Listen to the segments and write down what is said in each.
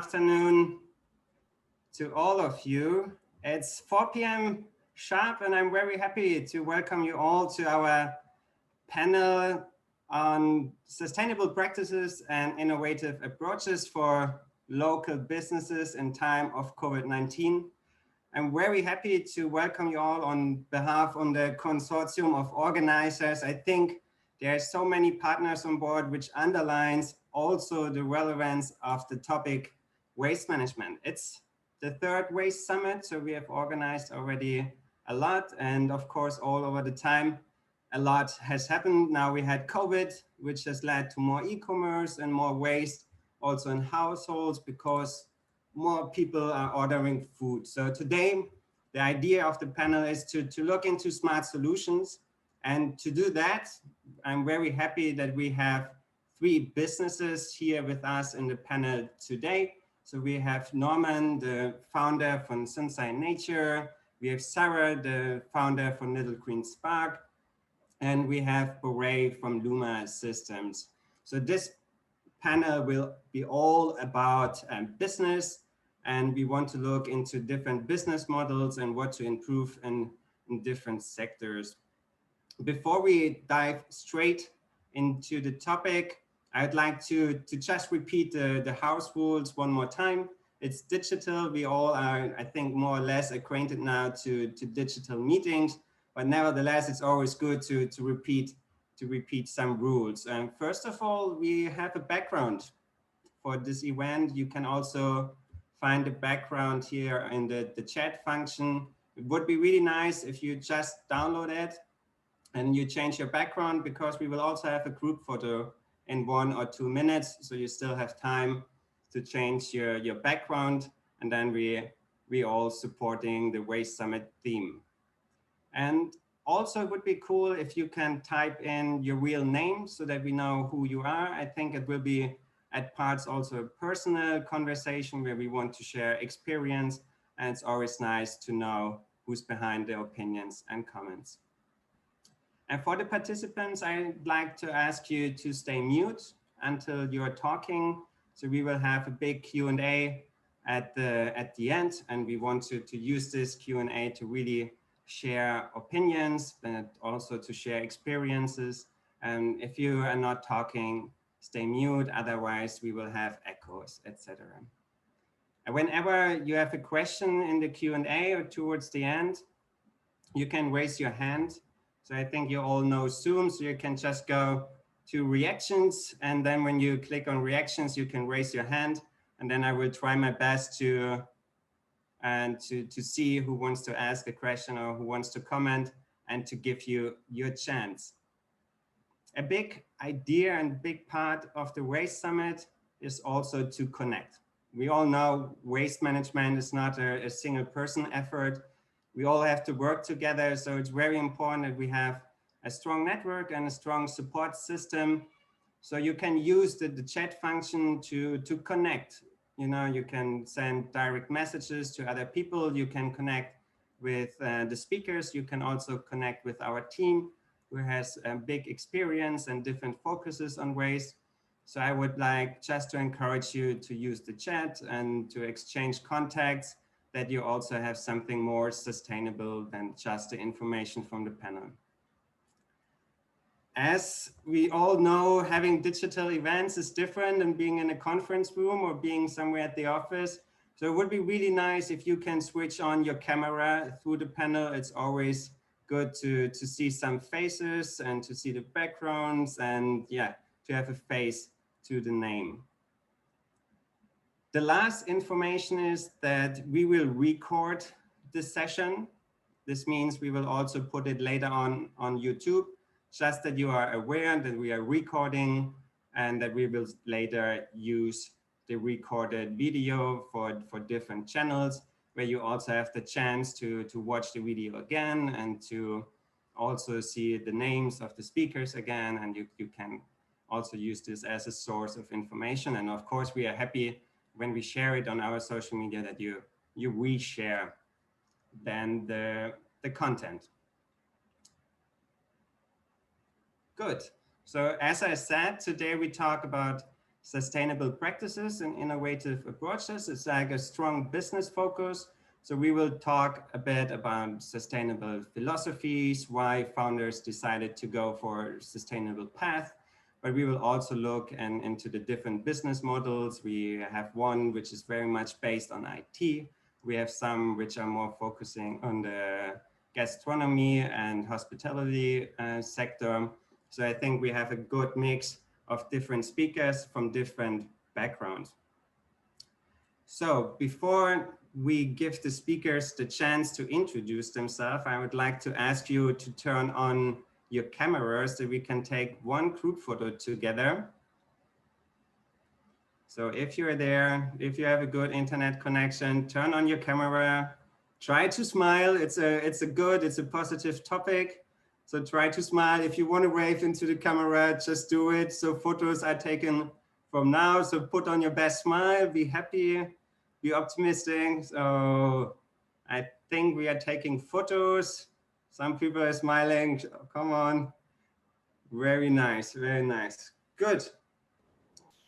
afternoon to all of you. It's 4 p.m. sharp, and I'm very happy to welcome you all to our panel on sustainable practices and innovative approaches for local businesses in time of COVID-19. I'm very happy to welcome you all on behalf of the consortium of organizers. I think there are so many partners on board, which underlines also the relevance of the topic waste management. It's the third waste summit, so we have organized already a lot, and of course, all over the time, a lot has happened. Now we had COVID, which has led to more e-commerce and more waste also in households because more people are ordering food. So today, the idea of the panel is to look into smart solutions. And to do that, I'm very happy that we have three businesses here with us in the panel today. So we have Norman, the founder from Sunsai Nature. We have Sarah, the founder from Little Green Spark. And we have Borey from LUMA Systems. So this panel will be all about business, and we want to look into different business models and what to improve in different sectors. Before we dive straight into the topic, I'd like to just repeat the house rules one more time. It's digital. We all are, I think, more or less acquainted now to digital meetings, but nevertheless, it's always good to repeat some rules. First of all, we have a background for this event. You can also find the background here in the chat function. It would be really nice if you just download it and you change your background, because we will also have a group photo in 1 or 2 minutes. So you still have time to change your background, and then we all supporting the Waste Summit theme. And also it would be cool if you can type in your real name so that we know who you are. I think it will be at parts also a personal conversation where we want to share experience, and it's always nice to know who's behind the opinions and comments. And for the participants, I'd like to ask you to stay mute until you're talking. So we will have a big Q&A at the end, and we want to use this Q&A to really share opinions, but also to share experiences. And if you are not talking, stay mute, otherwise we will have echoes, etc. And whenever you have a question in the Q&A or towards the end, you can raise your hand. So I think you all know Zoom, so you can just go to reactions, and then when you click on reactions, you can raise your hand, and then I will try my best to see who wants to ask a question or who wants to comment, and to give you your chance. A big idea and big part of the Waste Summit is also to connect. We all know waste management is not a single person effort. We all have to work together, so it's very important that we have a strong network and a strong support system. So you can use the chat function to connect. You know, you can send direct messages to other people. You can connect with the speakers. You can also connect with our team, who has a big experience and different focuses on waste. So I would like just to encourage you to use the chat and to exchange contacts, that you also have something more sustainable than just the information from the panel. As we all know, having digital events is different than being in a conference room or being somewhere at the office. So it would be really nice if you can switch on your camera through the panel. It's always good to see some faces and to see the backgrounds, and yeah, to have a face to the name. The last information is that we will record this session. This means we will also put it later on YouTube, just that you are aware that we are recording and that we will later use the recorded video for different channels, where you also have the chance to watch the video again and to also see the names of the speakers again. And you can also use this as a source of information. And of course, we are happy when we share it on our social media that you reshare then the content. Good. So as I said, today we talk about sustainable practices and innovative approaches. It's like a strong business focus. So we will talk a bit about sustainable philosophies, why founders decided to go for a sustainable path, but we will also look into the different business models. We have one which is very much based on IT. We have some which are more focusing on the gastronomy and hospitality sector. So I think we have a good mix of different speakers from different backgrounds. So before we give the speakers the chance to introduce themselves, I would like to ask you to turn on your cameras so we can take one group photo together. So if you're there, if you have a good internet connection, turn on your camera, try to smile. It's a positive topic. So try to smile. If you want to wave into the camera, just do it. So photos are taken from now. So put on your best smile, be happy, be optimistic. So I think we are taking photos. Some people are smiling. Come on. Very nice, very nice. Good.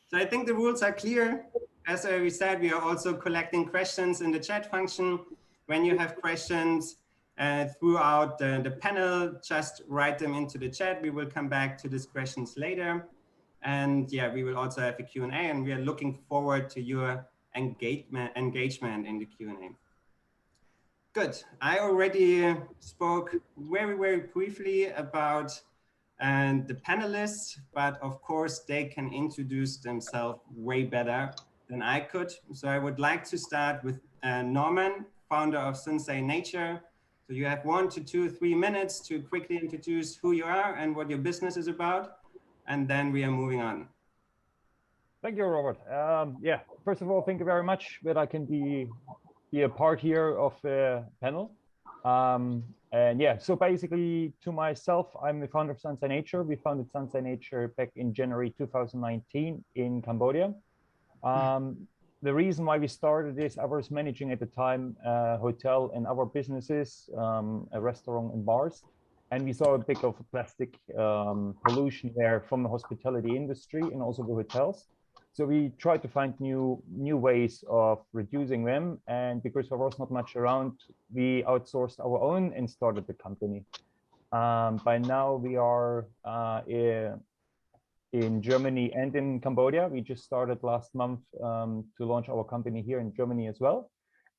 So I think the rules are clear. As we said, we are also collecting questions in the chat function. When you have questions throughout the panel, just write them into the chat. We will come back to these questions later. And yeah, we will also have a Q&A, and we are looking forward to your engagement in the Q&A. Good. I already spoke very, very briefly about the panelists, but of course they can introduce themselves way better than I could. So I would like to start with Norman, founder of Sunsai Nature. So you have 1 to 2, 3 minutes to quickly introduce who you are and what your business is about, and then we are moving on. Thank you, Robert. Yeah, first of all, thank you very much that I can be a part here of the panel. And yeah, so basically to myself, I'm the founder of Sunsai Nature. We founded Sunsai Nature back in January 2019 in Cambodia. The reason why we started this, I was managing at the time a hotel and other businesses, a restaurant and bars. And we saw a bit of plastic pollution there from the hospitality industry and also the hotels. So we tried to find new ways of reducing them. And because there was not much around, we outsourced our own and started the company. By now we are in Germany and in Cambodia. We just started last month to launch our company here in Germany as well.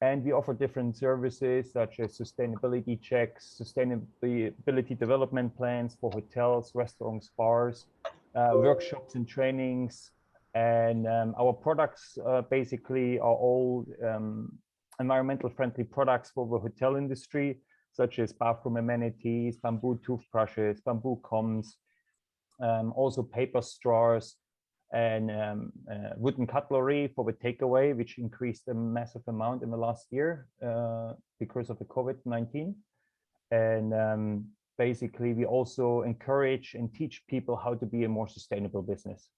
And we offer different services such as sustainability checks, sustainability development plans for hotels, restaurants, bars, workshops and trainings. And our products basically are all environmental friendly products for the hotel industry, such as bathroom amenities, bamboo toothbrushes, bamboo combs, also paper straws, and wooden cutlery for the takeaway, which increased a massive amount in the last year because of the COVID-19. And basically, we also encourage and teach people how to be a more sustainable business.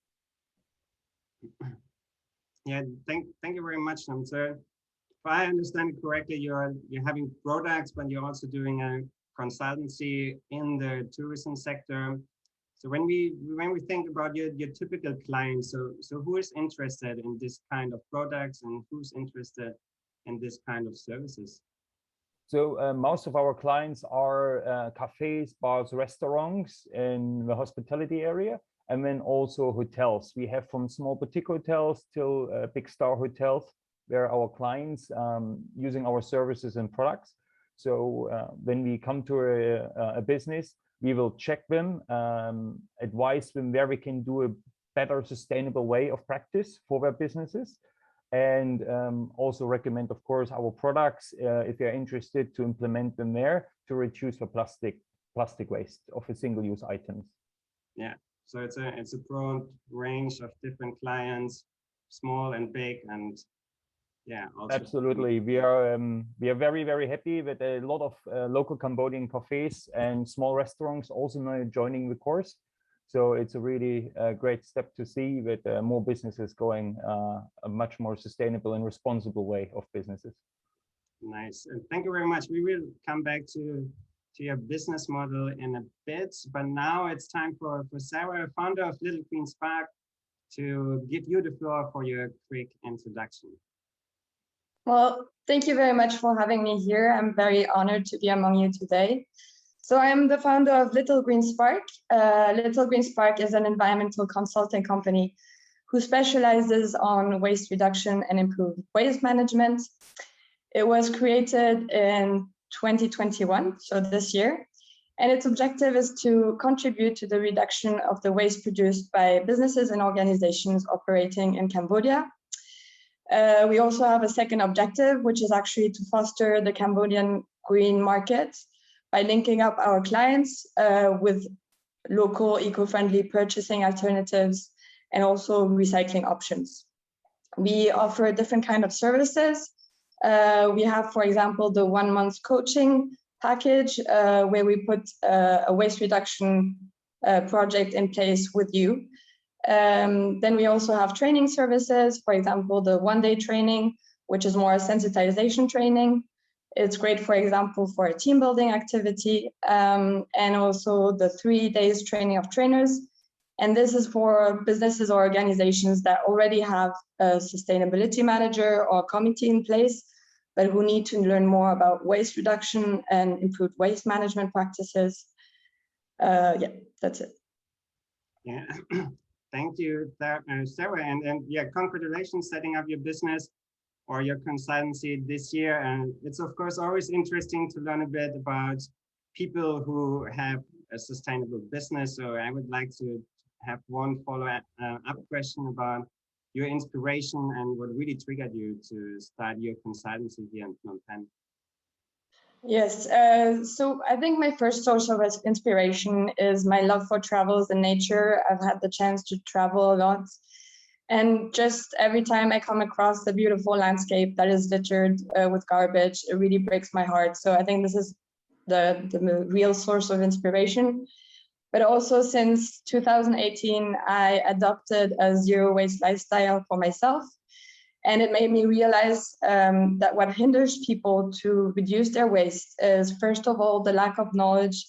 Yeah, thank you very much, Chum. So if I understand it correctly, you're having products, but you're also doing a consultancy in the tourism sector. So when we think about your typical clients, so who is interested in this kind of products and who's interested in this kind of services? So most of our clients are cafes, bars, restaurants in the hospitality area, and then also hotels. We have from small boutique hotels till big star hotels, where our clients using our services and products. So when we come to a business, we will check them, advise them where we can do a better sustainable way of practice for their businesses, and also recommend, of course, our products if they're interested to implement them there to reduce the plastic waste of the single-use items. Yeah, so it's a broad range of different clients, small and big, and yeah, also absolutely. We are very, very happy that a lot of local Cambodian cafes and small restaurants also now joining the course. So it's a really great step to see that more businesses going a much more sustainable and responsible way of businesses. Nice, and thank you very much. We will come back to your business model in a bit, but now it's time for Sarah, founder of Little Green Spark. to give you the floor for your quick introduction. Well, thank you very much for having me here. I'm very honored to be among you today. So I'm the founder of Little Green Spark. Little Green Spark is an environmental consulting company who specializes on waste reduction and improved waste management. It was created in 2021, so this year, and its objective is to contribute to the reduction of the waste produced by businesses and organizations operating in Cambodia. We also have a second objective, which is actually to foster the Cambodian green market by linking up our clients with local eco-friendly purchasing alternatives and also recycling options. We offer different kinds of services. We have, for example, the 1 month coaching package where we put a waste reduction project in place with you. Then we also have training services, for example, the 1-day training, which is more a sensitization training. It's great, for example, for a team building activity, and also the 3 days training of trainers. And this is for businesses or organizations that already have a sustainability manager or committee in place, but who need to learn more about waste reduction and improved waste management practices. Yeah, that's it. Yeah, thank you, Sarah. And yeah, congratulations setting up your business or your consultancy this year. And it's of course always interesting to learn a bit about people who have a sustainable business. So I would like to have one follow-up question about your inspiration and what really triggered you to start your consultancy here in Phnom Penh. Yes, so I think my first source of inspiration is my love for travels and nature. I've had the chance to travel a lot. And just every time I come across the beautiful landscape that is littered with garbage, it really breaks my heart. So I think this is the real source of inspiration. But also since 2018, I adopted a zero waste lifestyle for myself. And it made me realize that what hinders people to reduce their waste is, first of all, the lack of knowledge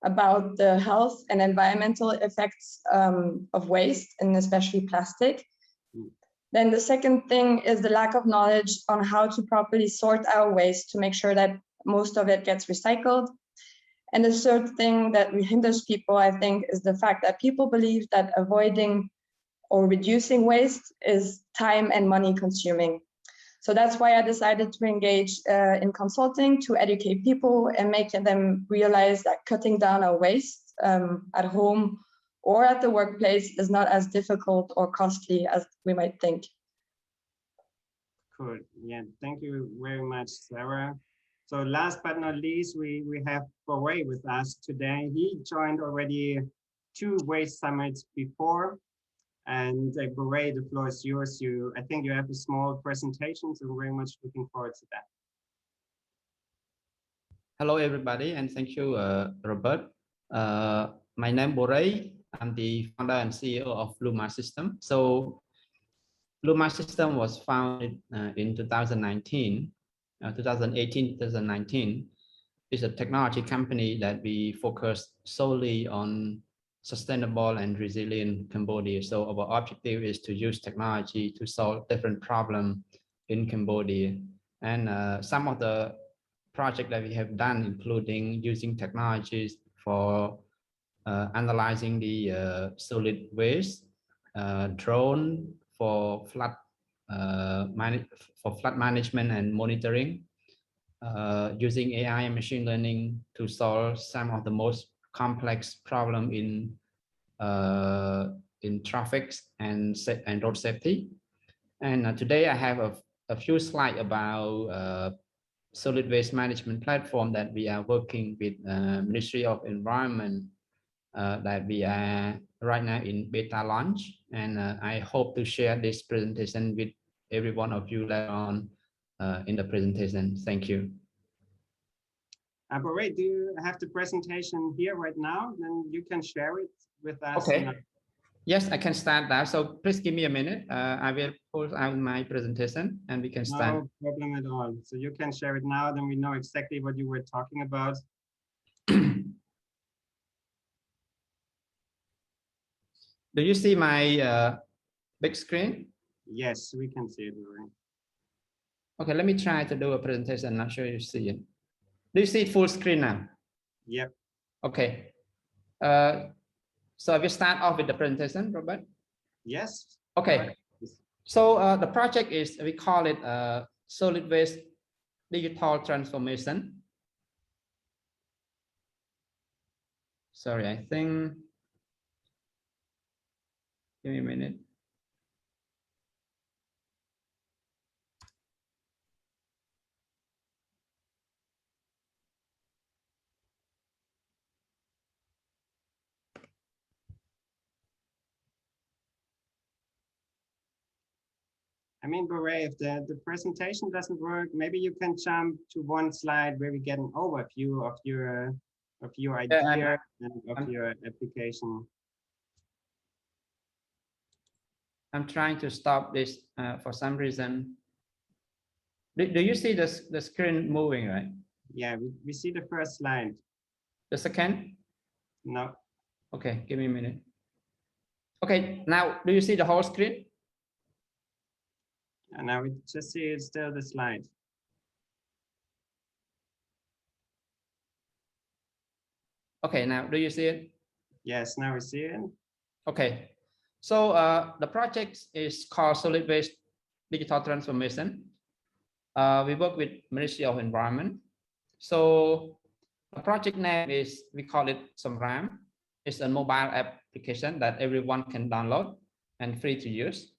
about the health and environmental effects of waste, and especially plastic. Then the second thing is the lack of knowledge on how to properly sort our waste to make sure that most of it gets recycled. And the third thing that hinders people, I think, is the fact that people believe that avoiding or reducing waste is time and money consuming. So that's why I decided to engage in consulting to educate people and make them realize that cutting down our waste at home or at the workplace is not as difficult or costly as we might think. Cool. Yeah, thank you very much, Sarah. So last but not least, we have Borey with us today. He joined already 2 waste summits before. And Borey, the floor is yours. I think you have a small presentation, so we're very much looking forward to that. Hello, everybody, and thank you, Robert. My name is Borey. I'm the founder and CEO of LUMA System. So LUMA System was founded in 2019, 2018-2019. It's a technology company that we focus solely on sustainable and resilient Cambodia. So our objective is to use technology to solve different problems in Cambodia. And some of the projects that we have done, including using technologies for analyzing the solid waste, drone for flood management and monitoring, using AI and machine learning to solve some of the most complex problem in traffic and road safety. And today I have a few slides about solid waste management platform that we are working with Ministry of Environment, that we are right now in beta launch. And I hope to share this presentation with every one of you later on in the presentation. Thank you. Borey, do you have the presentation here right now? Then you can share it with us. Okay. Yes, I can start now. So please give me a minute. I will post out my presentation and we can start. No problem at all. So you can share it now, then we know exactly what you were talking about. Do you see my big screen? Yes, we can see it. Okay, let me try to do a presentation. I'm not sure you see it. Do you see it full screen now? Yep. Okay. So we start off with the presentation, Robert? Yes. Okay. So the project is, we call it solid waste digital transformation. Sorry, I think, give me a minute. I mean, Borey, if the presentation doesn't work, maybe you can jump to one slide where we get an overview of your idea and of your application. I'm trying to stop this for some reason. Do you see the screen moving, right? Yeah, we see the first slide. The second? No. Okay, give me a minute. Okay, now do you see the whole screen? And now we just see it's still the slide. Okay, now do you see it? Yes, now we see it. Okay, so the project is called Solid Waste Digital Transformation. We work with Ministry of Environment. So the project name is, we call it Samram. It's a mobile application that everyone can download and free to use.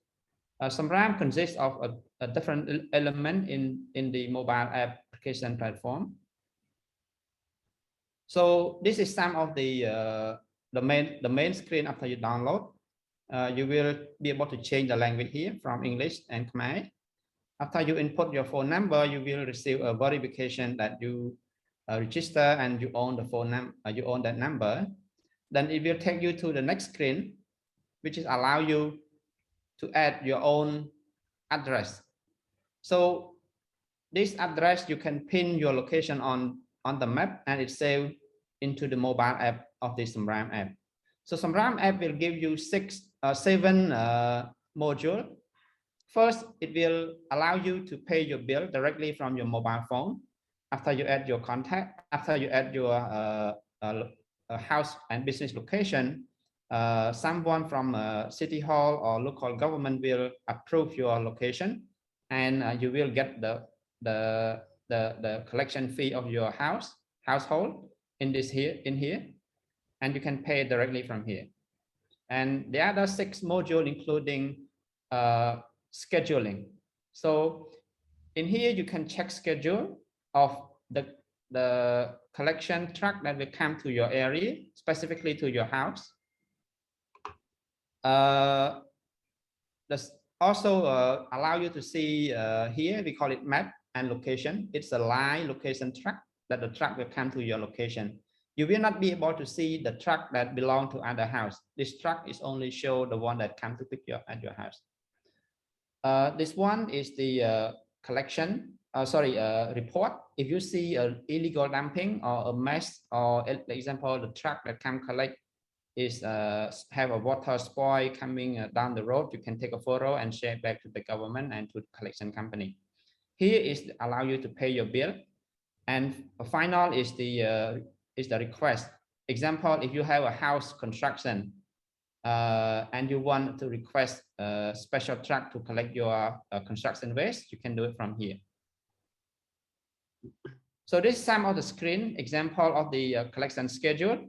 Samram consists of a different element in the mobile application platform. So this is some of the main screen after you download. You will be able to change the language here from English and Khmer. After you input your phone number, you will receive a verification that you register and you own the phone number. You own that number. Then it will take you to the next screen, which is allow you to add your own address. So this address, you can pin your location on the map and it's saved into the mobile app of the Samram app. So Samram app will give you seven modules. First, it will allow you to pay your bill directly from your mobile phone. After you add your contact, after you add your house and business location, someone from City Hall or local government will approve your location, and you will get the collection fee of your household in here, and you can pay directly from here. And the other 6 modules, including scheduling. So in here you can check schedule of the collection truck that will come to your area, specifically to your house. This also allow you to see here, we call it map and location. It's a live location track that the truck will come to your location. You will not be able to see the truck that belong to other house. This truck is only show the one that come to pick you up at your house. This one is the collection, report. If you see an illegal dumping or a mess, or for example, the truck that come collect is have a water spoil coming down the road, you can take a photo and share it back to the government and to the collection company. Here is allow you to pay your bill, and final is the request. Example, if you have a house construction and you want to request a special truck to collect your construction waste, you can do it from here. So this is some of the screen example of the collection schedule.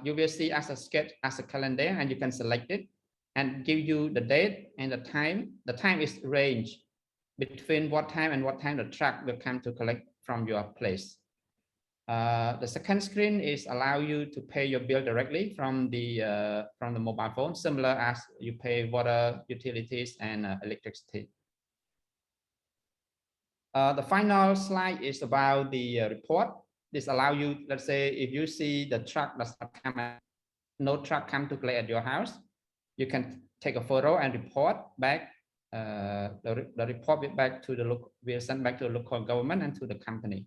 You will see as a calendar, and you can select it and give you the date and the time. The time is range between what time and what time the truck will come to collect from your place. The second screen is allow you to pay your bill directly from the mobile phone, similar as you pay water, utilities, and electricity. The final slide is about the report. This allow you, let's say, if you see the truck does not come, no truck come to collect at your house, you can take a photo and report back. The report will send back to the local government and to the company.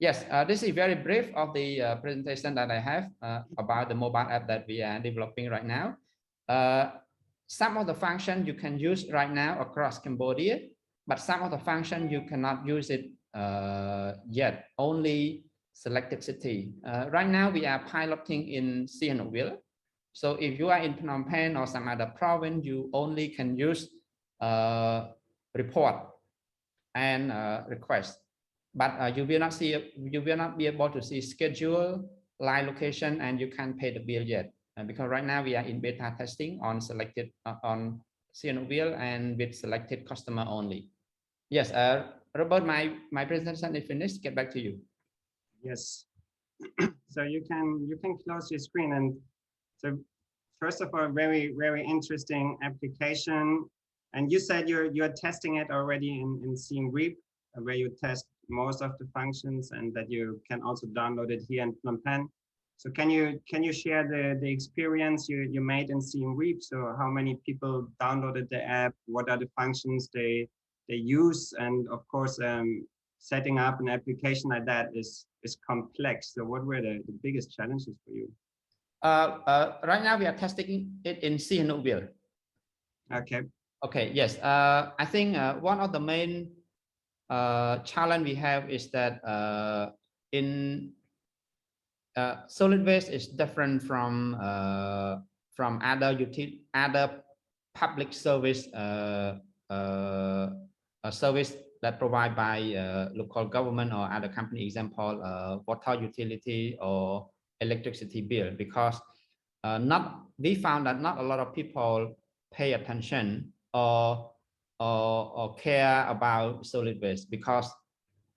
Yes, this is very brief of the presentation that I have about the mobile app that we are developing right now. some of the function you can use right now across Cambodia, but some of the function you cannot use it yet, only selected city. Right now we are piloting in Siem Reap. So if you are in Phnom Penh or some other province, you only can use report and request, but you will not be able to see schedule, live location, and you can't pay the bill yet, because right now we are in beta testing on selected on Siem Reap and with selected customer only. Yes, Robert, my presentation is finished. Get back to you. Yes. So you can close your screen. And so first of all, very interesting application. And you said you're testing it already in Siem Reap, where you test most of the functions, and that you can also download it here in Phnom Penh. So can you share the experience you made in Siem Reap? So how many people downloaded the app? What are the functions they use? And of course, setting up an application like that is complex. So what were the biggest challenges for you? Right now we are testing it in Siem Reap. Okay. Okay. Yes. I think one of the main challenge we have is that in solid waste is different from other public service service that provide by local government or other company, example water utility or electricity bill, because we found that not a lot of people pay attention or care about solid waste, because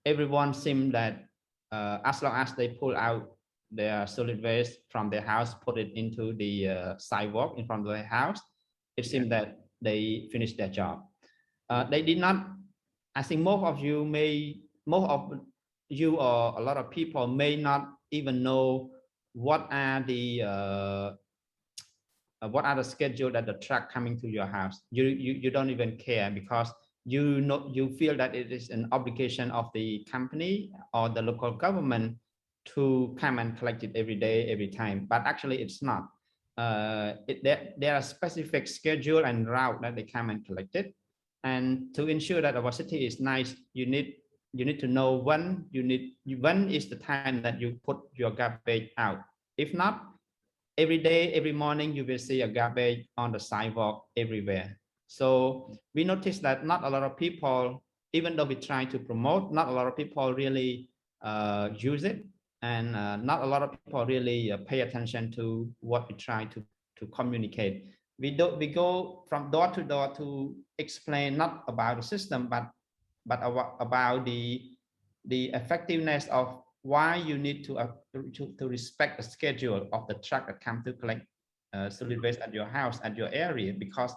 everyone seems that as long as they pull out their solid waste from their house, put it into the sidewalk in front of their house, it seems that they finished their job. They did not. I think most of you or a lot of people may not even know what are the schedule that the truck coming to your house. You don't even care, because you feel that it is an obligation of the company or the local government to come and collect it every day, every time. But actually it's not. There are specific schedule and route that they come and collect it. And to ensure that our city is nice, you need to know when is the time that you put your garbage out. If not, every day, every morning, you will see a garbage on the sidewalk everywhere. So we noticed that not a lot of people, even though we try to promote, not a lot of people really use it, and not a lot of people really pay attention to what we try to communicate. We go from door to door to explain not about the system, but about the effectiveness of why you need to respect the schedule of the truck that come to collect solid waste at your house, at your area. Because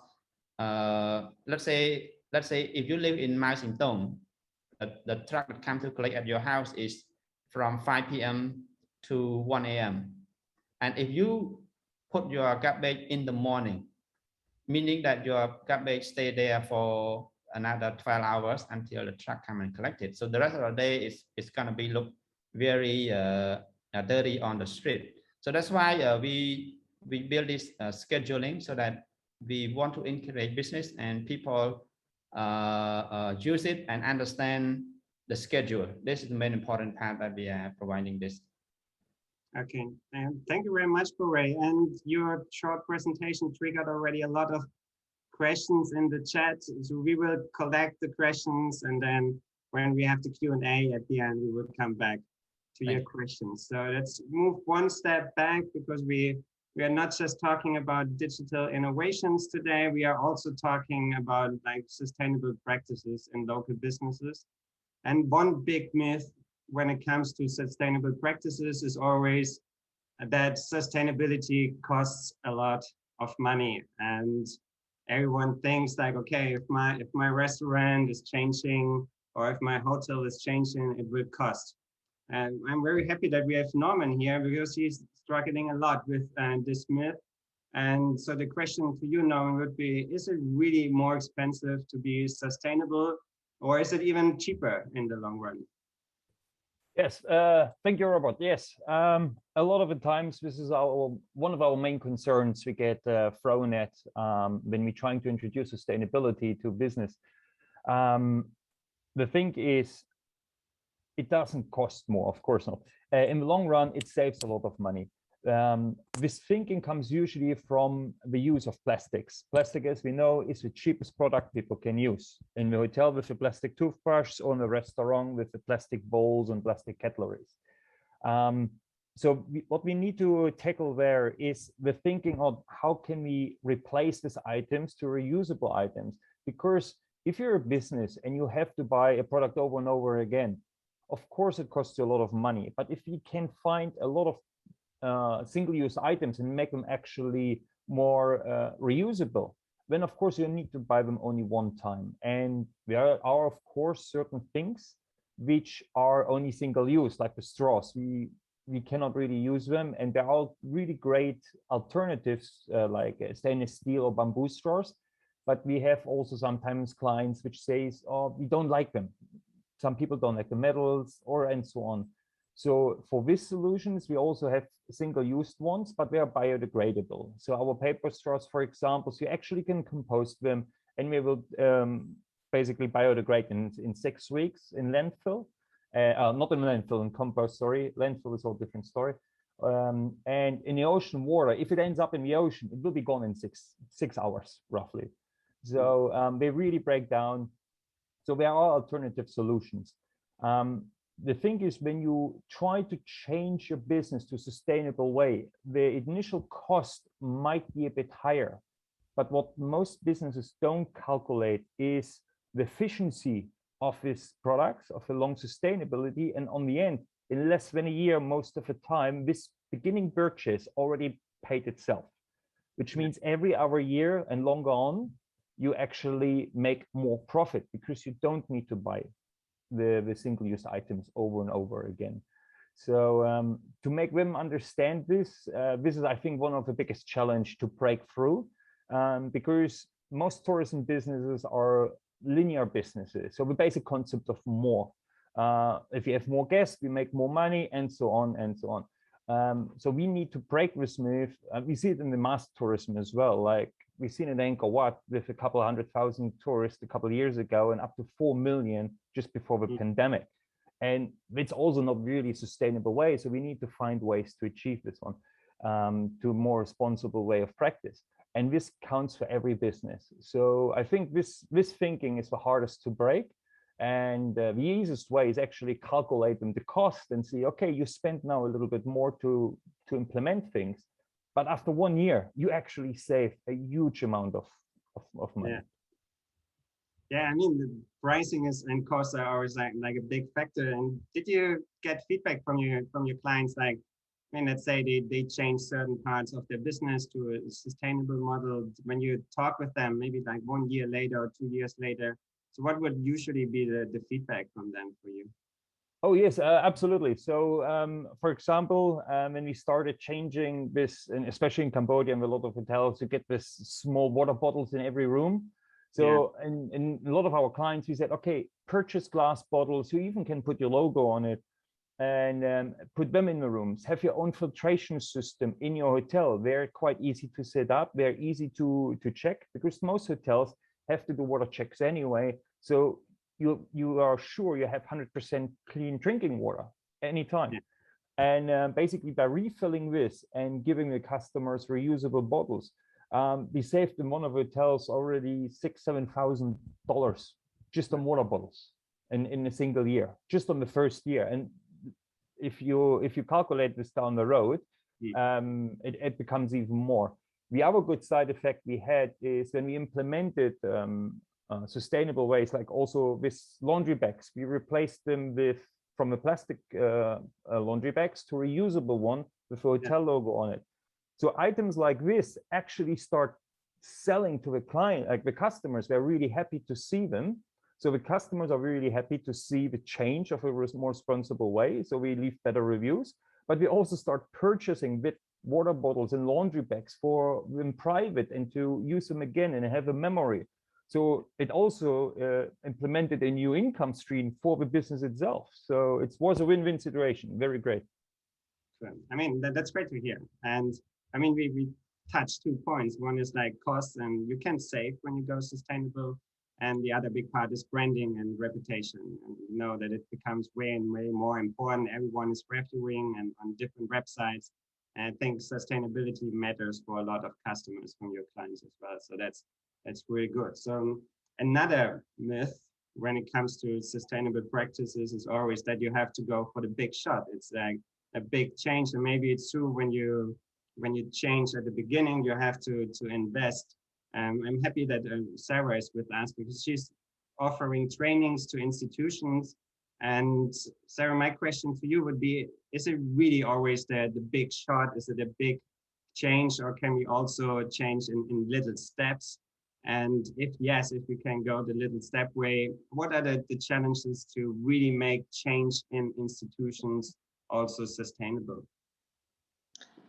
let's say if you live in Mai Sim Tong, the truck that come to collect at your house is from 5 p.m. to 1 a.m. And if you put your garbage in the morning, meaning that your garbage stay there for another 12 hours until the truck come and collect it. So the rest of the day is gonna be look very dirty on the street. So that's why we build this scheduling, so that we want to encourage business and people use it and understand the schedule. This is the main important part that we are providing this. Okay, and thank you very much, Borey. And your short presentation triggered already a lot of questions in the chat. So we will collect the questions, and then when we have the Q&A at the end, we will come back to your questions. So let's move one step back, because we are not just talking about digital innovations today. We are also talking about like sustainable practices in local businesses. And one big myth when it comes to sustainable practices is always that sustainability costs a lot of money. And everyone thinks like, okay, if my restaurant is changing, or if my hotel is changing, it will cost. And I'm very happy that we have Norman here, because he's struggling a lot with this myth. And so the question to you, Norman, would be, is it really more expensive to be sustainable, or is it even cheaper in the long run? Yes, thank you, Robert. Yes, a lot of the times this is one of our main concerns we get thrown at when we're trying to introduce sustainability to business. The thing is, it doesn't cost more, of course not. In the long run, it saves a lot of money. This thinking comes usually from the use of plastics. Plastic, as we know, is the cheapest product people can use. In the hotel with a plastic toothbrush, or in the restaurant with the plastic bowls and plastic cutleries. So what we need to tackle there is the thinking of how can we replace these items to reusable items? Because if you're a business and you have to buy a product over and over again, of course it costs you a lot of money. But if you can find a lot of single-use items and make them actually more reusable, then of course you need to buy them only one time. And there are of course certain things which are only single-use, like the straws. We cannot really use them, and there are really great alternatives like stainless steel or bamboo straws. But we have also sometimes clients which says, oh, we don't like them. Some people don't like the metals, or and so on. So for these solutions, we also have single-use ones, but they are biodegradable. So our paper straws, for example, so you actually can compost them, and we will basically biodegrade in 6 weeks in landfill. Not in landfill, in compost, sorry. Landfill is a whole different story. And in the ocean water, if it ends up in the ocean, it will be gone in six hours, roughly. So they really break down. So there are alternative solutions. The thing is, when you try to change your business to a sustainable way, the initial cost might be a bit higher. But what most businesses don't calculate is the efficiency of these products, of the long sustainability. And on the end, in less than a year, most of the time, this beginning purchase already paid itself, which means every other year and longer on, you actually make more profit because you don't need to buy the single-use items over and over again. So to make them understand this, this is, I think, one of the biggest challenge to break through, because most tourism businesses are linear businesses. So the basic concept of more. If you have more guests, we make more money, and so on and so on. So we need to break this myth. We see it in the mass tourism as well. Like we've seen in Angkor Wat with a couple 100,000 tourists a couple of years ago, and up to 4 million just before the pandemic. And it's also not really a sustainable way. So we need to find ways to achieve this one, to a more responsible way of practice. And this counts for every business. So I think this thinking is the hardest to break. And the easiest way is actually calculate them the cost and see, okay, you spend now a little bit more to implement things. But after 1 year, you actually save a huge amount of money. Yeah, I mean, the pricing and costs are always like a big factor. And did you get feedback from your clients? Like, I mean, let's say they change certain parts of their business to a sustainable model. When you talk with them, maybe like 1 year later or 2 years later, so what would usually be the feedback from them for you? Oh, yes, absolutely. So, for example, when we started changing this, and especially in Cambodia and a lot of hotels, you get this small water bottles in every room. So in a lot of our clients, we said, okay, purchase glass bottles. You even can put your logo on it and put them in the rooms. Have your own filtration system in your hotel. They're quite easy to set up. They're easy to check, because most hotels have to do water checks anyway. So you are sure you have 100% clean drinking water anytime. And basically by refilling this and giving the customers reusable bottles, we saved in one of the hotels already $6,000-7,000 just on water bottles in a single year, just on the first year. And if you calculate this down the road, it becomes even more. The other good side effect we had is when we implemented sustainable ways, like also with laundry bags, we replaced them from the plastic laundry bags to reusable one with a hotel logo on it. So items like this actually start selling to the client, like the customers. They're really happy to see them. So the customers are really happy to see the change of a more responsible way. So we leave better reviews, but we also start purchasing with water bottles and laundry bags for them private and to use them again and have a memory. So it also implemented a new income stream for the business itself. So it was a win-win situation. Very great. I mean, that's great to hear. And I mean, we touched 2 points. One is like costs, and you can save when you go sustainable. And the other big part is branding and reputation. And you know that it becomes way and way more important. Everyone is reviewing and on different websites. And I think sustainability matters for a lot of customers from your clients as well. So that's really good. So another myth when it comes to sustainable practices is always that you have to go for the big shot. It's like a big change, and maybe it's true when you change at the beginning, you have to invest. I'm happy that Sarah is with us because she's offering trainings to institutions. And Sarah, my question to you would be, is it really always the big shot? Is it a big change, or can we also change in little steps? And if yes, if we can go the little step way, what are the challenges to really make change in institutions also sustainable?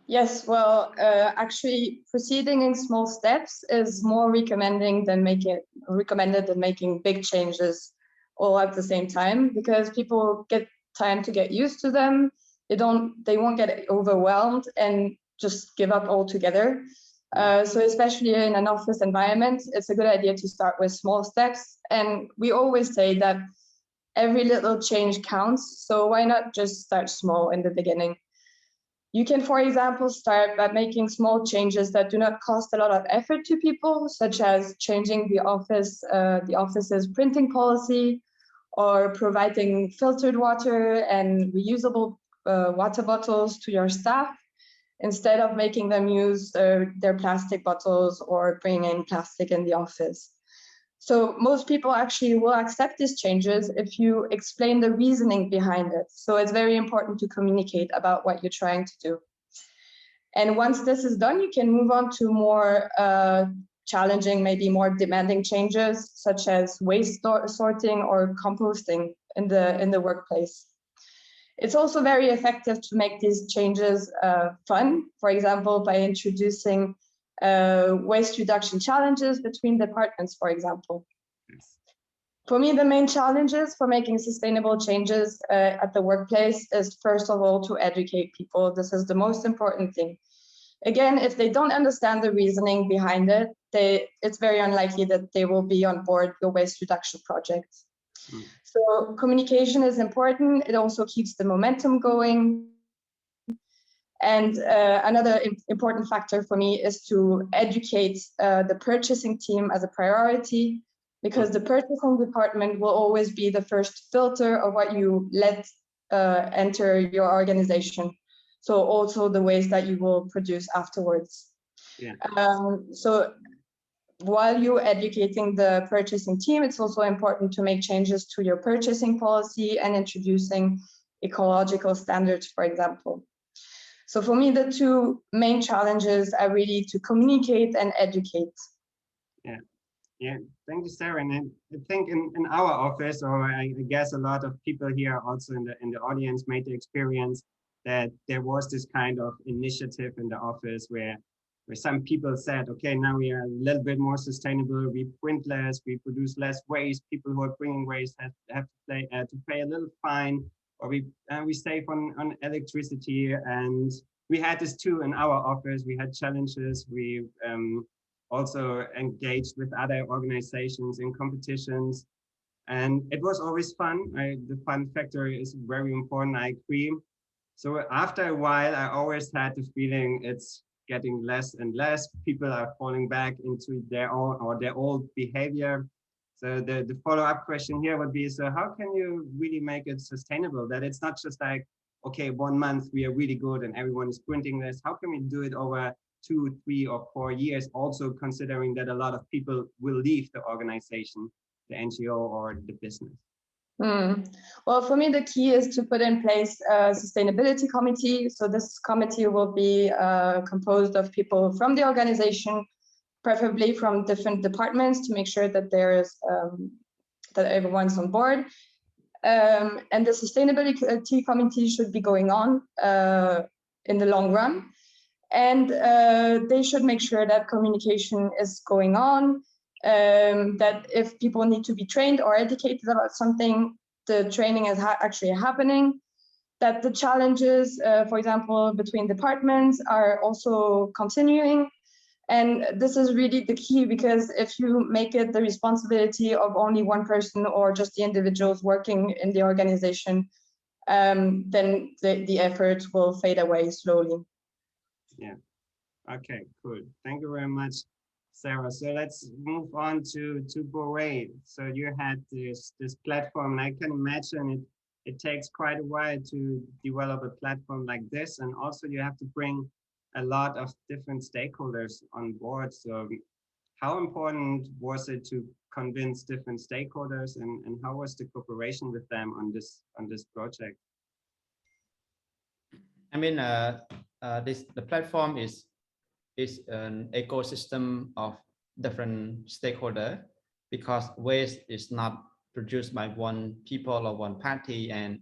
Yes, well, actually, proceeding in small steps is more recommended than making big changes all at the same time, because people get time to get used to them. They won't get overwhelmed and just give up altogether. So especially in an office environment, it's a good idea to start with small steps. And we always say that every little change counts. So why not just start small in the beginning? You can, for example, start by making small changes that do not cost a lot of effort to people, such as changing the office's printing policy, or providing filtered water and reusable water bottles to your staff, instead of making them use their plastic bottles or bring in plastic in the office. So most people actually will accept these changes if you explain the reasoning behind it. So it's very important to communicate about what you're trying to do. And once this is done, you can move on to more challenging, maybe more demanding changes, such as waste sorting or composting in the workplace. It's also very effective to make these changes fun, for example, by introducing waste reduction challenges between departments, for example. For me, the main challenges for making sustainable changes at the workplace is, first of all, to educate people. This is the most important thing. Again, if they don't understand the reasoning behind it, it's very unlikely that they will be on board the waste reduction projects. So communication is important. It also keeps the momentum going. And another important factor for me is to educate the purchasing team as a priority, because the purchasing department will always be the first filter of what you let enter your organization. So also the waste that you will produce afterwards. Yeah. So while you're educating the purchasing team, it's also important to make changes to your purchasing policy and introducing ecological standards, for example. So for me, the two main challenges are really to communicate and educate. Yeah, thank you, Sarah. And I think in our office, or I guess a lot of people here also in the audience made the experience that there was this kind of initiative in the office where some people said, okay, now we are a little bit more sustainable, we print less, we produce less waste, people who are bringing waste have to pay a little fine, or we save on electricity. And we had this too in our office. We had challenges. We also engaged with other organizations in competitions, and it was always fun. The fun factor is very important, I agree. So after a while, I always had the feeling it's getting less and less. People are falling back into their own or their old behavior. So the follow-up question here would be, so how can you really make it sustainable? That it's not just like, okay, 1 month we are really good and everyone is printing this. How can we do it over 2, 3, or 4 years, also considering that a lot of people will leave the organization, the NGO or the business? Well, for me, the key is to put in place a sustainability committee. So this committee will be composed of people from the organization, preferably from different departments, to make sure that that everyone's on board. And the sustainability committee should be going on in the long run. And they should make sure that communication is going on, that if people need to be trained or educated about something, the training is actually happening, that the challenges, for example, between departments are also continuing. And this is really the key, because if you make it the responsibility of only one person or just the individuals working in the organization, then the efforts will fade away slowly. Yeah. Okay, cool. Thank you very much, Sarah. So let's move on to Borey. So you had this platform, and I can imagine it takes quite a while to develop a platform like this, and also you have to bring a lot of different stakeholders on board. So how important was it to convince different stakeholders, and how was the cooperation with them on this project? I mean, the platform is an ecosystem of different stakeholders, because waste is not produced by one people or one party, and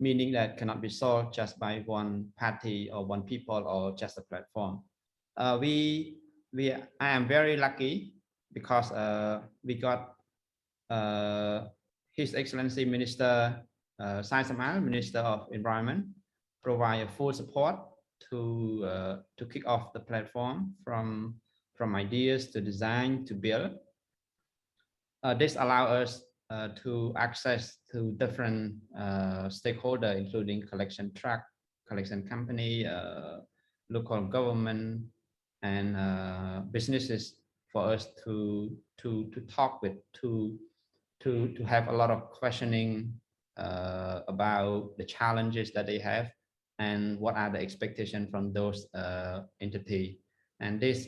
meaning that cannot be solved just by one party or one people or just a platform. I am very lucky because we got His Excellency Minister Sunsai, Minister of Environment, provide full support to kick off the platform from ideas to design to build. This allows us to access to different stakeholders, including collection truck, collection company, local government, and businesses, for us to talk with, to have a lot of questioning about the challenges that they have and what are the expectations from those entities. And this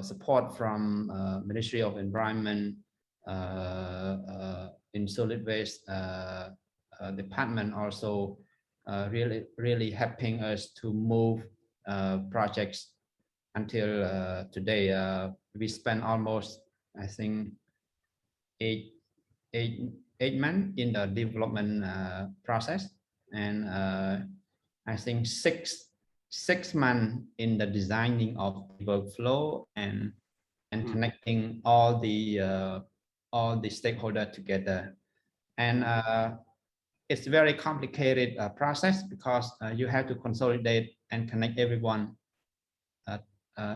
support from Ministry of Environment in solid waste department also really helping us to move projects until today. We spent almost, I think, eight months in the development process, and I think six months in the designing of the workflow and connecting all the stakeholders together. And it's a very complicated process, because you have to consolidate and connect everyone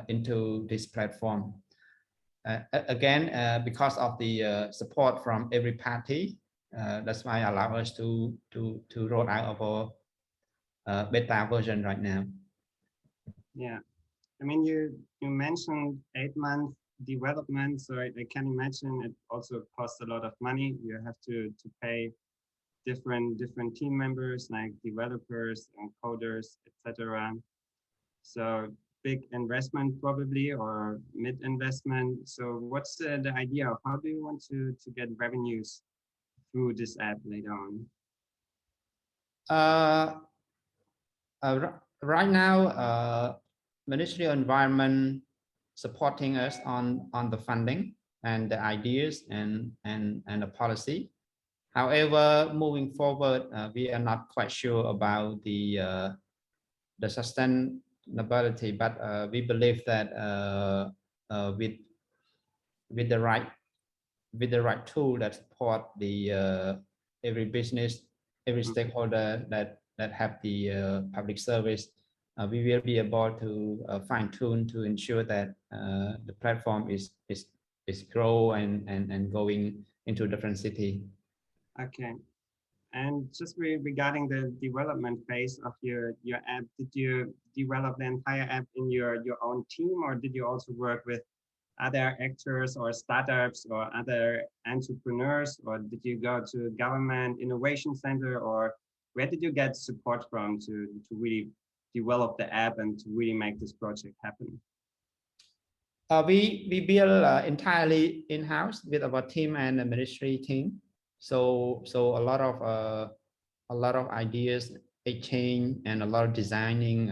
into this platform. Again, because of the support from every party, that's why allow us to roll out our beta version right now. Yeah, I mean, you mentioned 8 months development, so I can imagine it also costs a lot of money. You have to pay different team members, like developers and coders, etc. So big investment probably, or mid investment. So what's the idea of how do you want to get revenues through this app later on? Right now, Ministry of Environment supporting us on the funding and the ideas and the policy. However, moving forward, we are not quite sure about the sustainability, but we believe that with the right tool that support the every business, every stakeholder that have the public service, we will be able to fine tune to ensure that the platform is grow and going into a different city. Okay. And just regarding the development phase of your app, did you develop the entire app in your own team, or did you also work with other actors or startups or other entrepreneurs, or did you go to government innovation center, or where did you get support from to really develop the app and to really make this project happen? We build entirely in-house with our team and the ministry team. So a lot of ideas exchange and a lot of designing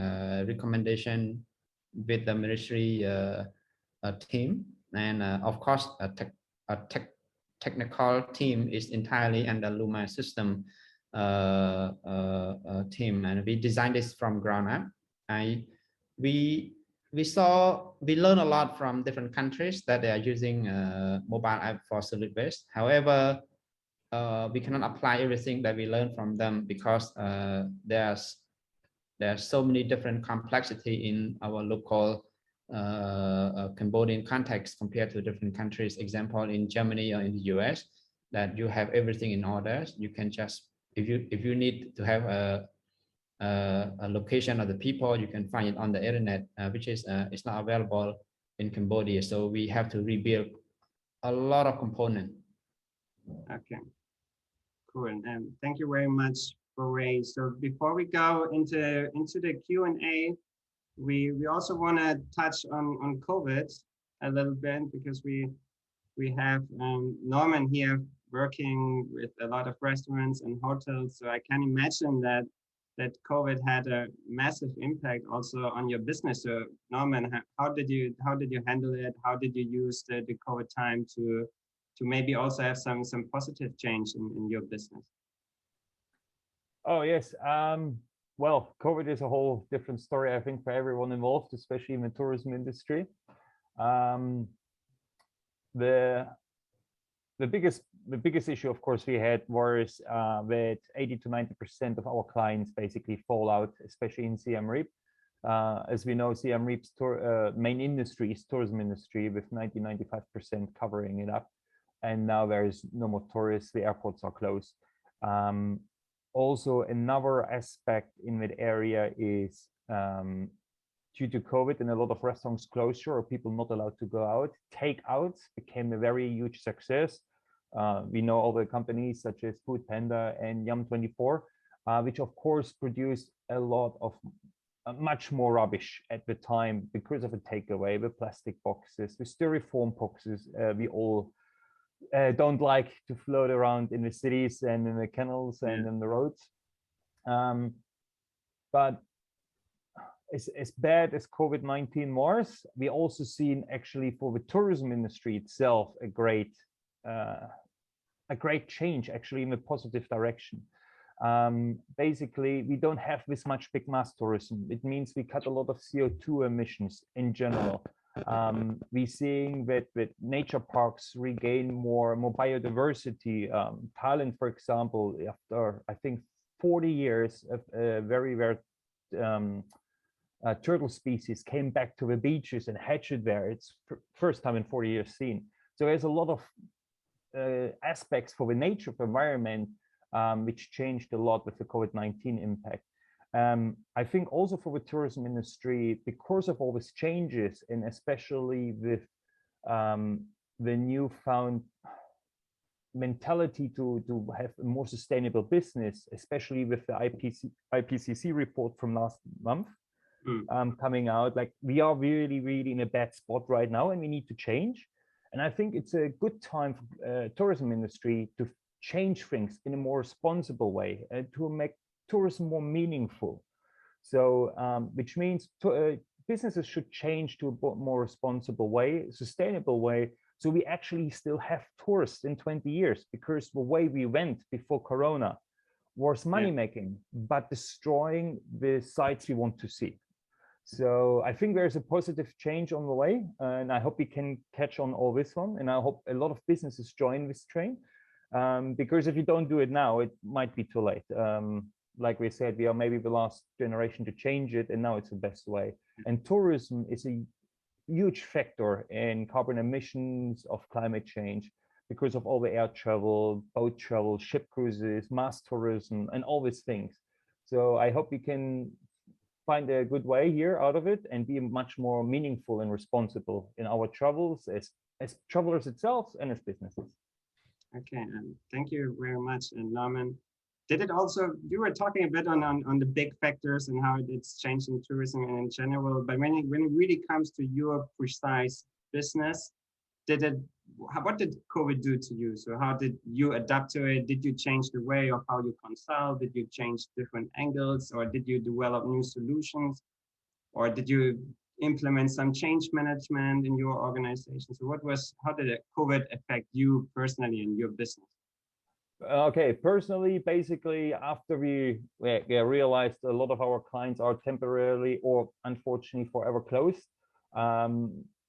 recommendation with the ministry team, and of course a technical team is entirely under LUMA system team, and we designed this from ground up. We we learn a lot from different countries that they are using mobile app for solid waste. However, we cannot apply everything that we learn from them because there's so many different complexity in our local Cambodian context compared to different countries. Example, in Germany or in the US, that you have everything in order. You can just, if you need to have a location of the people, you can find it on the internet, which is it's not available in Cambodia. So we have to rebuild a lot of components. Okay, cool. And thank you very much, Borey. So before we go into the Q&A, we also want to touch on COVID a little bit, because we have Norman here working with a lot of restaurants and hotels. So I can imagine that COVID had a massive impact also on your business. So Norman, how did you handle it? How did you use the COVID time to maybe also have some positive change in your business? Oh yes. Well, COVID is a whole different story, I think, for everyone involved, especially in the tourism industry. The biggest issue, of course, we had was that 80 to 90% of our clients basically fall out, especially in Siem Reap. As we know, Siem Reap's main industry is tourism industry, with 90-95% covering it up. And now there is no more tourists, the airports are closed. Also, another aspect in that area is due to COVID and a lot of restaurants closure or people not allowed to go out, takeouts became a very huge success. We know all the companies such as Food Panda and Yum24, which of course produced a lot of much more rubbish at the time because of a takeaway, the plastic boxes, the styrofoam boxes. We all don't like to float around in the cities and in the canals and in the roads. But as bad as COVID-19 was, we also seen actually for the tourism industry itself a great change actually in a positive direction. Basically, we don't have this much big mass tourism. It means we cut a lot of CO2 emissions in general. We're seeing that nature parks regain more biodiversity. Thailand, for example, after I think 40 years of very rare turtle species came back to the beaches and hatched there. It's first time in 40 years seen. So there's a lot of aspects for the nature of the environment which changed a lot with the COVID-19 impact. I think also for the tourism industry, because of all these changes, and especially with the newfound mentality to have a more sustainable business, especially with the IPCC report from last month coming out, like we are really in a bad spot right now and we need to change. And I think it's a good time for tourism industry to change things in a more responsible way, to make tourism more meaningful. So which means businesses should change to a more responsible way, sustainable way, so we actually still have tourists in 20 years, because the way we went before Corona was money making, but destroying the sites we want to see. So I think there's a positive change on the way, and I hope we can catch on all this one. And I hope a lot of businesses join this train, because if you don't do it now, it might be too late. Like we said, we are maybe the last generation to change it, and now it's the best way. And tourism is a huge factor in carbon emissions of climate change because of all the air travel, boat travel, ship cruises, mass tourism, and all these things. So I hope we can find a good way here out of it and be much more meaningful and responsible in our travels as travelers itself and as businesses. Okay, thank you very much. And Norman, did it also, you were talking a bit on the big factors and how it's changed in tourism and in general, but when it really comes to your precise business, what did COVID do to you? So how did you adapt to it? Did you change the way of how you consult? Did you change different angles, or did you develop new solutions? Or did you implement some change management in your organization? So how did COVID affect you personally in your business? Okay, personally, basically, after we realized a lot of our clients are temporarily or unfortunately forever closed,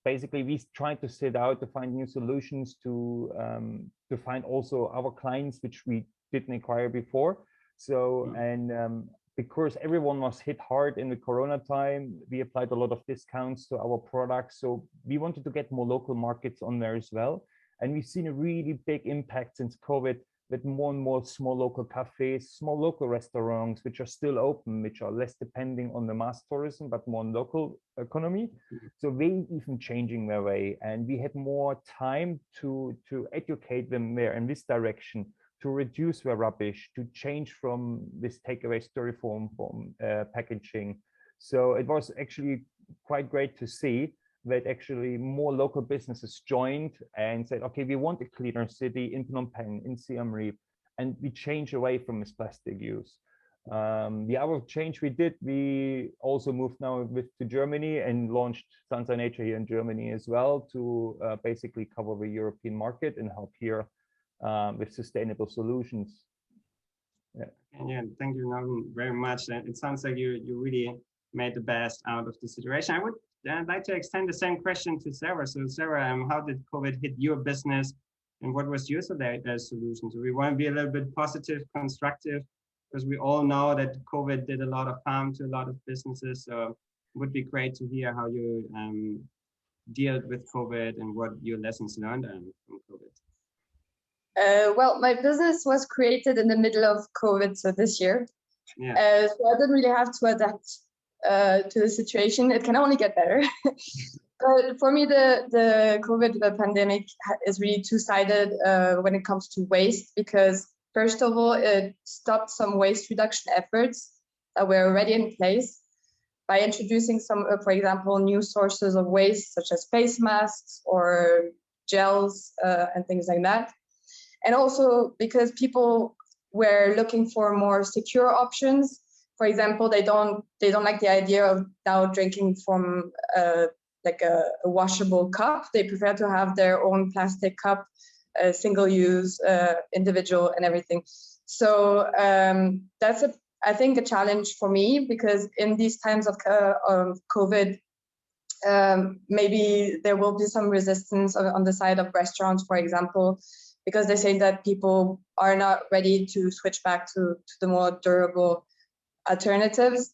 Basically, we tried to set out to find new solutions to find also our clients, which we didn't acquire before. So, and because everyone was hit hard in the Corona time, we applied a lot of discounts to our products. So we wanted to get more local markets on there as well. And we've seen a really big impact since COVID, with more and more small local cafes, small local restaurants, which are still open, which are less depending on the mass tourism, but more on local economy. So they even changing their way. And we had more time to educate them there in this direction, to reduce their rubbish, to change from this takeaway styrofoam from packaging. So it was actually quite great to see that actually more local businesses joined and said, okay, we want a cleaner city in Phnom Penh, in Siem Reap, and we change away from this plastic use. The other change we did, we also moved now to Germany and launched Sunsai Nature here in Germany as well, to basically cover the European market and help here with sustainable solutions. Yeah, thank you, Norman, very much. It sounds like you really made the best out of the situation. I would like to extend the same question to Sarah. So Sarah, how did COVID hit your business, and what was your solution? So we want to be a little bit positive, constructive, because we all know that COVID did a lot of harm to a lot of businesses. So it would be great to hear how you dealt with COVID and what your lessons learned from COVID. Well, my business was created in the middle of COVID, so this year. Yeah. So I didn't really have to adapt to the situation. It can only get better. But for me, the COVID pandemic is really two-sided when it comes to waste, because first of all, it stopped some waste reduction efforts that were already in place by introducing some, for example, new sources of waste, such as face masks or gels and things like that. And also because people were looking for more secure options. For example, they don't like the idea of now drinking from like a washable cup. They prefer to have their own plastic cup, single use, individual, and everything. So that's I think a challenge for me, because in these times of COVID, maybe there will be some resistance on the side of restaurants, for example, because they say that people are not ready to switch back to the more durable alternatives.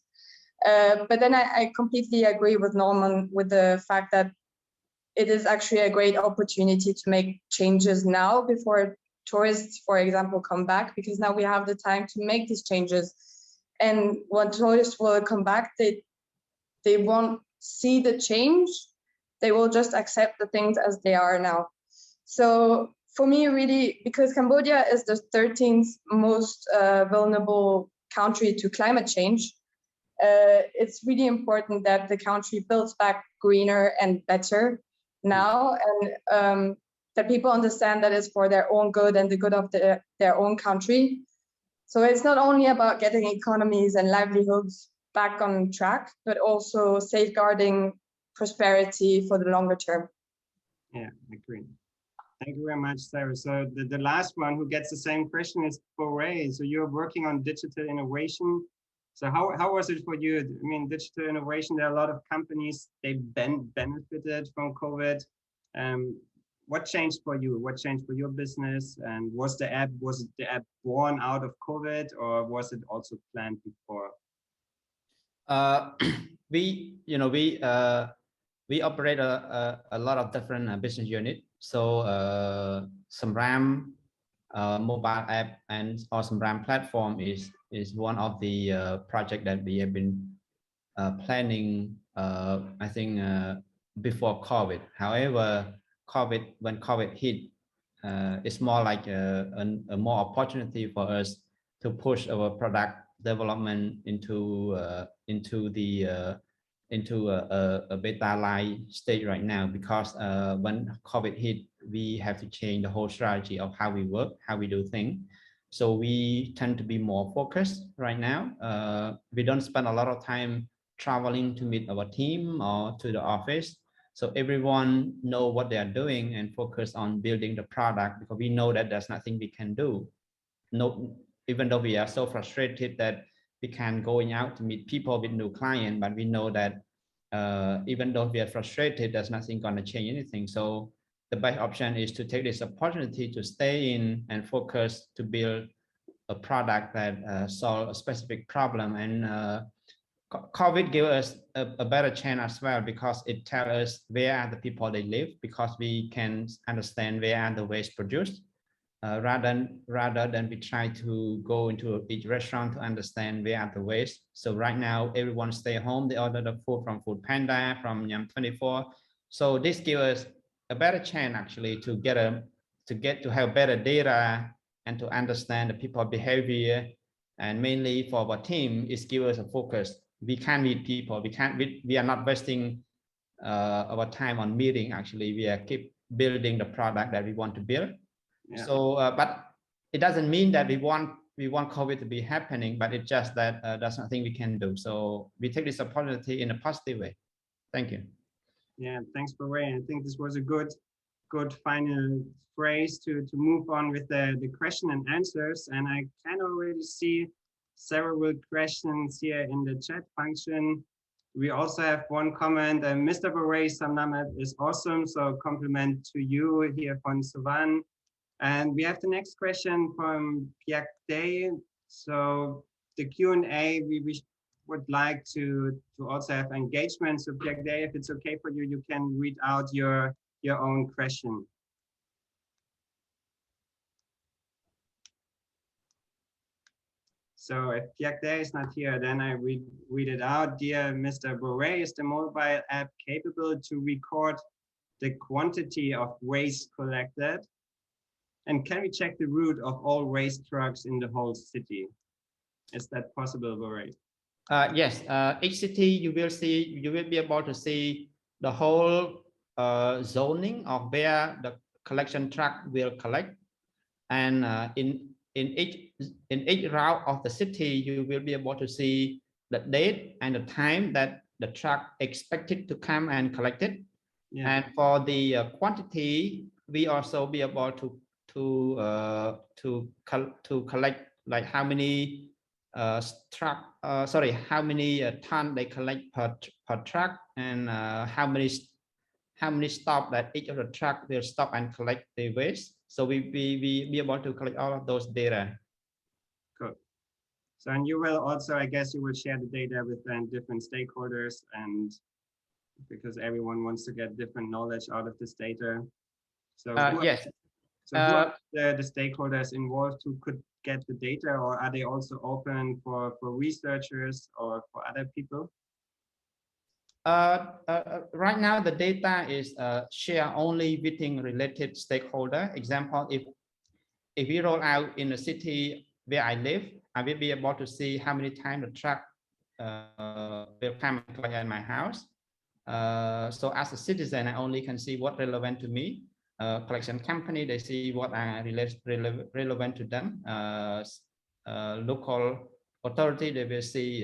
But then I completely agree with Norman with the fact that it is actually a great opportunity to make changes now before tourists, for example, come back, because now we have the time to make these changes. And when tourists will come back, they won't see the change. They will just accept the things as they are now. So for me, really, because Cambodia is the 13th most vulnerable country to climate change, it's really important that the country builds back greener and better now, and that people understand that it's for their own good and the good of their own country. So it's not only about getting economies and livelihoods back on track, but also safeguarding prosperity for the longer term. Yeah, I agree. Thank you very much, Sarah. So the last one who gets the same question is Borey. So you're working on digital innovation. So how was it for you? I mean, digital innovation, there are a lot of companies, they benefited from COVID. What changed for you? What changed for your business? And was the app born out of COVID, or was it also planned before? We operate a lot of different business units. So some RAM mobile app and or some RAM platform is one of the project that we have been planning, I think, before COVID. However, when COVID hit, it's more like a more opportunity for us to push our product development into a beta line stage right now, because when COVID hit, we have to change the whole strategy of how we work, how we do things. So we tend to be more focused right now. We don't spend a lot of time traveling to meet our team or to the office. So everyone know what they are doing and focus on building the product, because we know that there's nothing we can do. No, even though we are so frustrated that we can't going out to meet people with new clients, but we know that even though we are frustrated, there's nothing going to change anything. So the best option is to take this opportunity to stay in and focus to build a product that solve a specific problem. And COVID gave us a better chance as well, because it tells us where are the people they live, because we can understand where are the waste produced, rather than we try to go into each restaurant to understand where are the waste. So right now, everyone stay home. They order the food from Food Panda, from Yum24. So this gives us a better chance actually to have better data and to understand the people behavior. And mainly for our team, it gives us a focus. We can't meet people. We are not wasting our time on meeting. Actually, we are keep building the product that we want to build. Yeah. So, but it doesn't mean that we want COVID to be happening, but it's just that that's nothing we can do. So we take this opportunity in a positive way. Thank you. Yeah, thanks, Borey. I think this was a good final phrase to move on with the question and answers. And I can already see several questions here in the chat function. We also have one comment, Mr. Borey Samnamet is awesome. So compliment to you here from Suvan. And we have the next question from Piak Day. So the Q&A, we would like to also have engagement. So Piak Day, if it's okay for you, you can read out your own question. So if Piak Day is not here, then I read it out. Dear Mr. Borey, is the mobile app capable to record the quantity of waste collected? And can we check the route of all waste trucks in the whole city? Is that possible, Borey? Yes, each city you will be able to see the whole zoning of where the collection truck will collect, and in each route of the city you will be able to see the date and the time that the truck expected to come and collect it. Yeah. And for the quantity, we also be able to collect, like how many how many ton they collect per truck, and how many stop that each of the truck will stop and collect the waste. So we be able to collect all of those data. Cool. So, and you will also, I guess, you will share the data with different stakeholders, and because everyone wants to get different knowledge out of this data. So yes. So who are the stakeholders involved who could get the data, or are they also open for researchers or for other people? Right now, the data is shared only within related stakeholder. Example, if we roll out in a city where I live, I will be able to see how many times the truck will come and collect at my house. So as a citizen, I only can see what relevant to me. Collection company, they see what are relevant to them. Local authority, they will see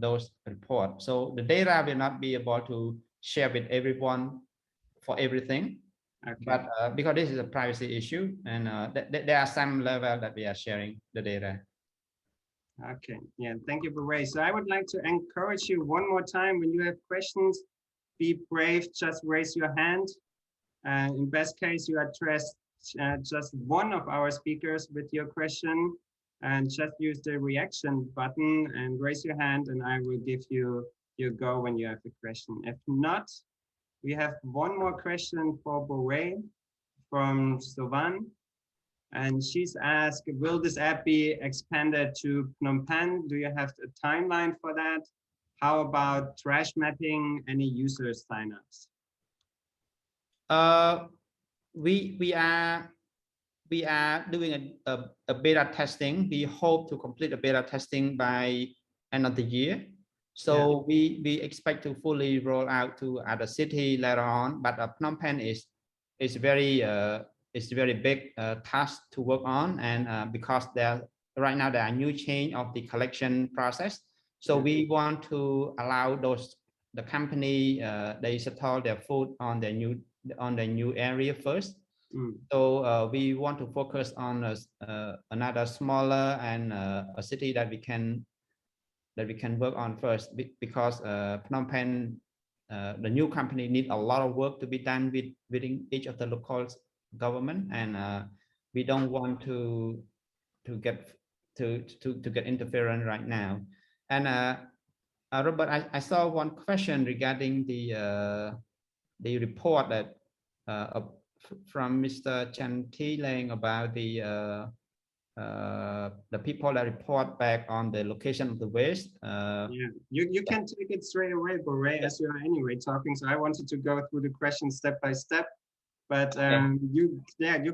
those reports. So the data will not be able to share with everyone for everything. Okay. But because this is a privacy issue, and there are some level that we are sharing the data. Okay, yeah, thank you, Borey. So I would like to encourage you one more time, when you have questions, be brave, just raise your hand. In best case, you address just one of our speakers with your question, and just use the reaction button and raise your hand, and I will give you your go when you have a question. If not, we have one more question for Borey from Sovan, and she's asked, will this app be expanded to Phnom Penh? Do you have a timeline for that? How about trash mapping, any user signups? We are doing a beta testing. We hope to complete a beta testing by end of the year. So yeah, we expect to fully roll out to other city later on. But Phnom Penh is very big task to work on, and because right now there are new change of the collection process. So we want to allow the company they settle their food on the new area first. So we want to focus on another smaller and a city that we can work on first, because Phnom Penh the new company need a lot of work to be done within each of the local government, and we don't want to get interference right now. And Robert, I saw one question regarding the report that from Mr. Chan Thi Leng about the people that report back on the location of the waste. Yeah, you can take it straight away, Borey, as you are anyway talking. So I wanted to go through the questions step by step, but you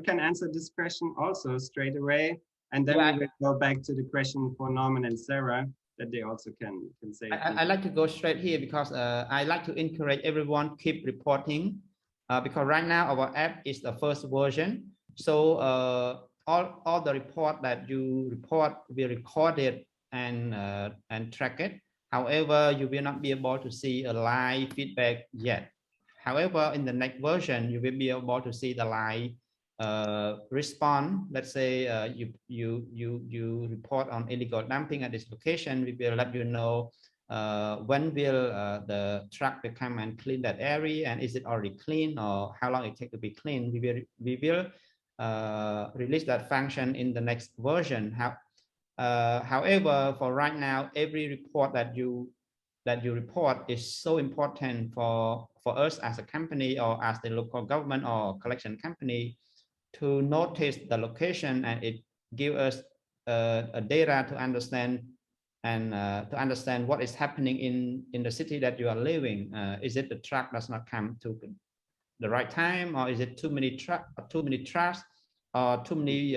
can answer this question also straight away, and then we will go back to the question for Norman and Sarah that they also can say. I like to go straight here because I like to encourage everyone keep reporting because right now our app is the first version, so all the report that you report will record it and track it. However, you will not be able to see a live feedback yet. However, in the next version, you will be able to see the live response. Let's say you report on illegal dumping at this location. We will let you know when will the truck will come and clean that area, and is it already clean, or how long it takes to be clean. We will release that function in the next version. However, for right now, every report that you report is so important for us as a company or as the local government or collection company to notice the location, and it gives us a data to understand and to understand what is happening in the city that you are living. Is it the truck does not come to the right time, or is it too many trucks, or too many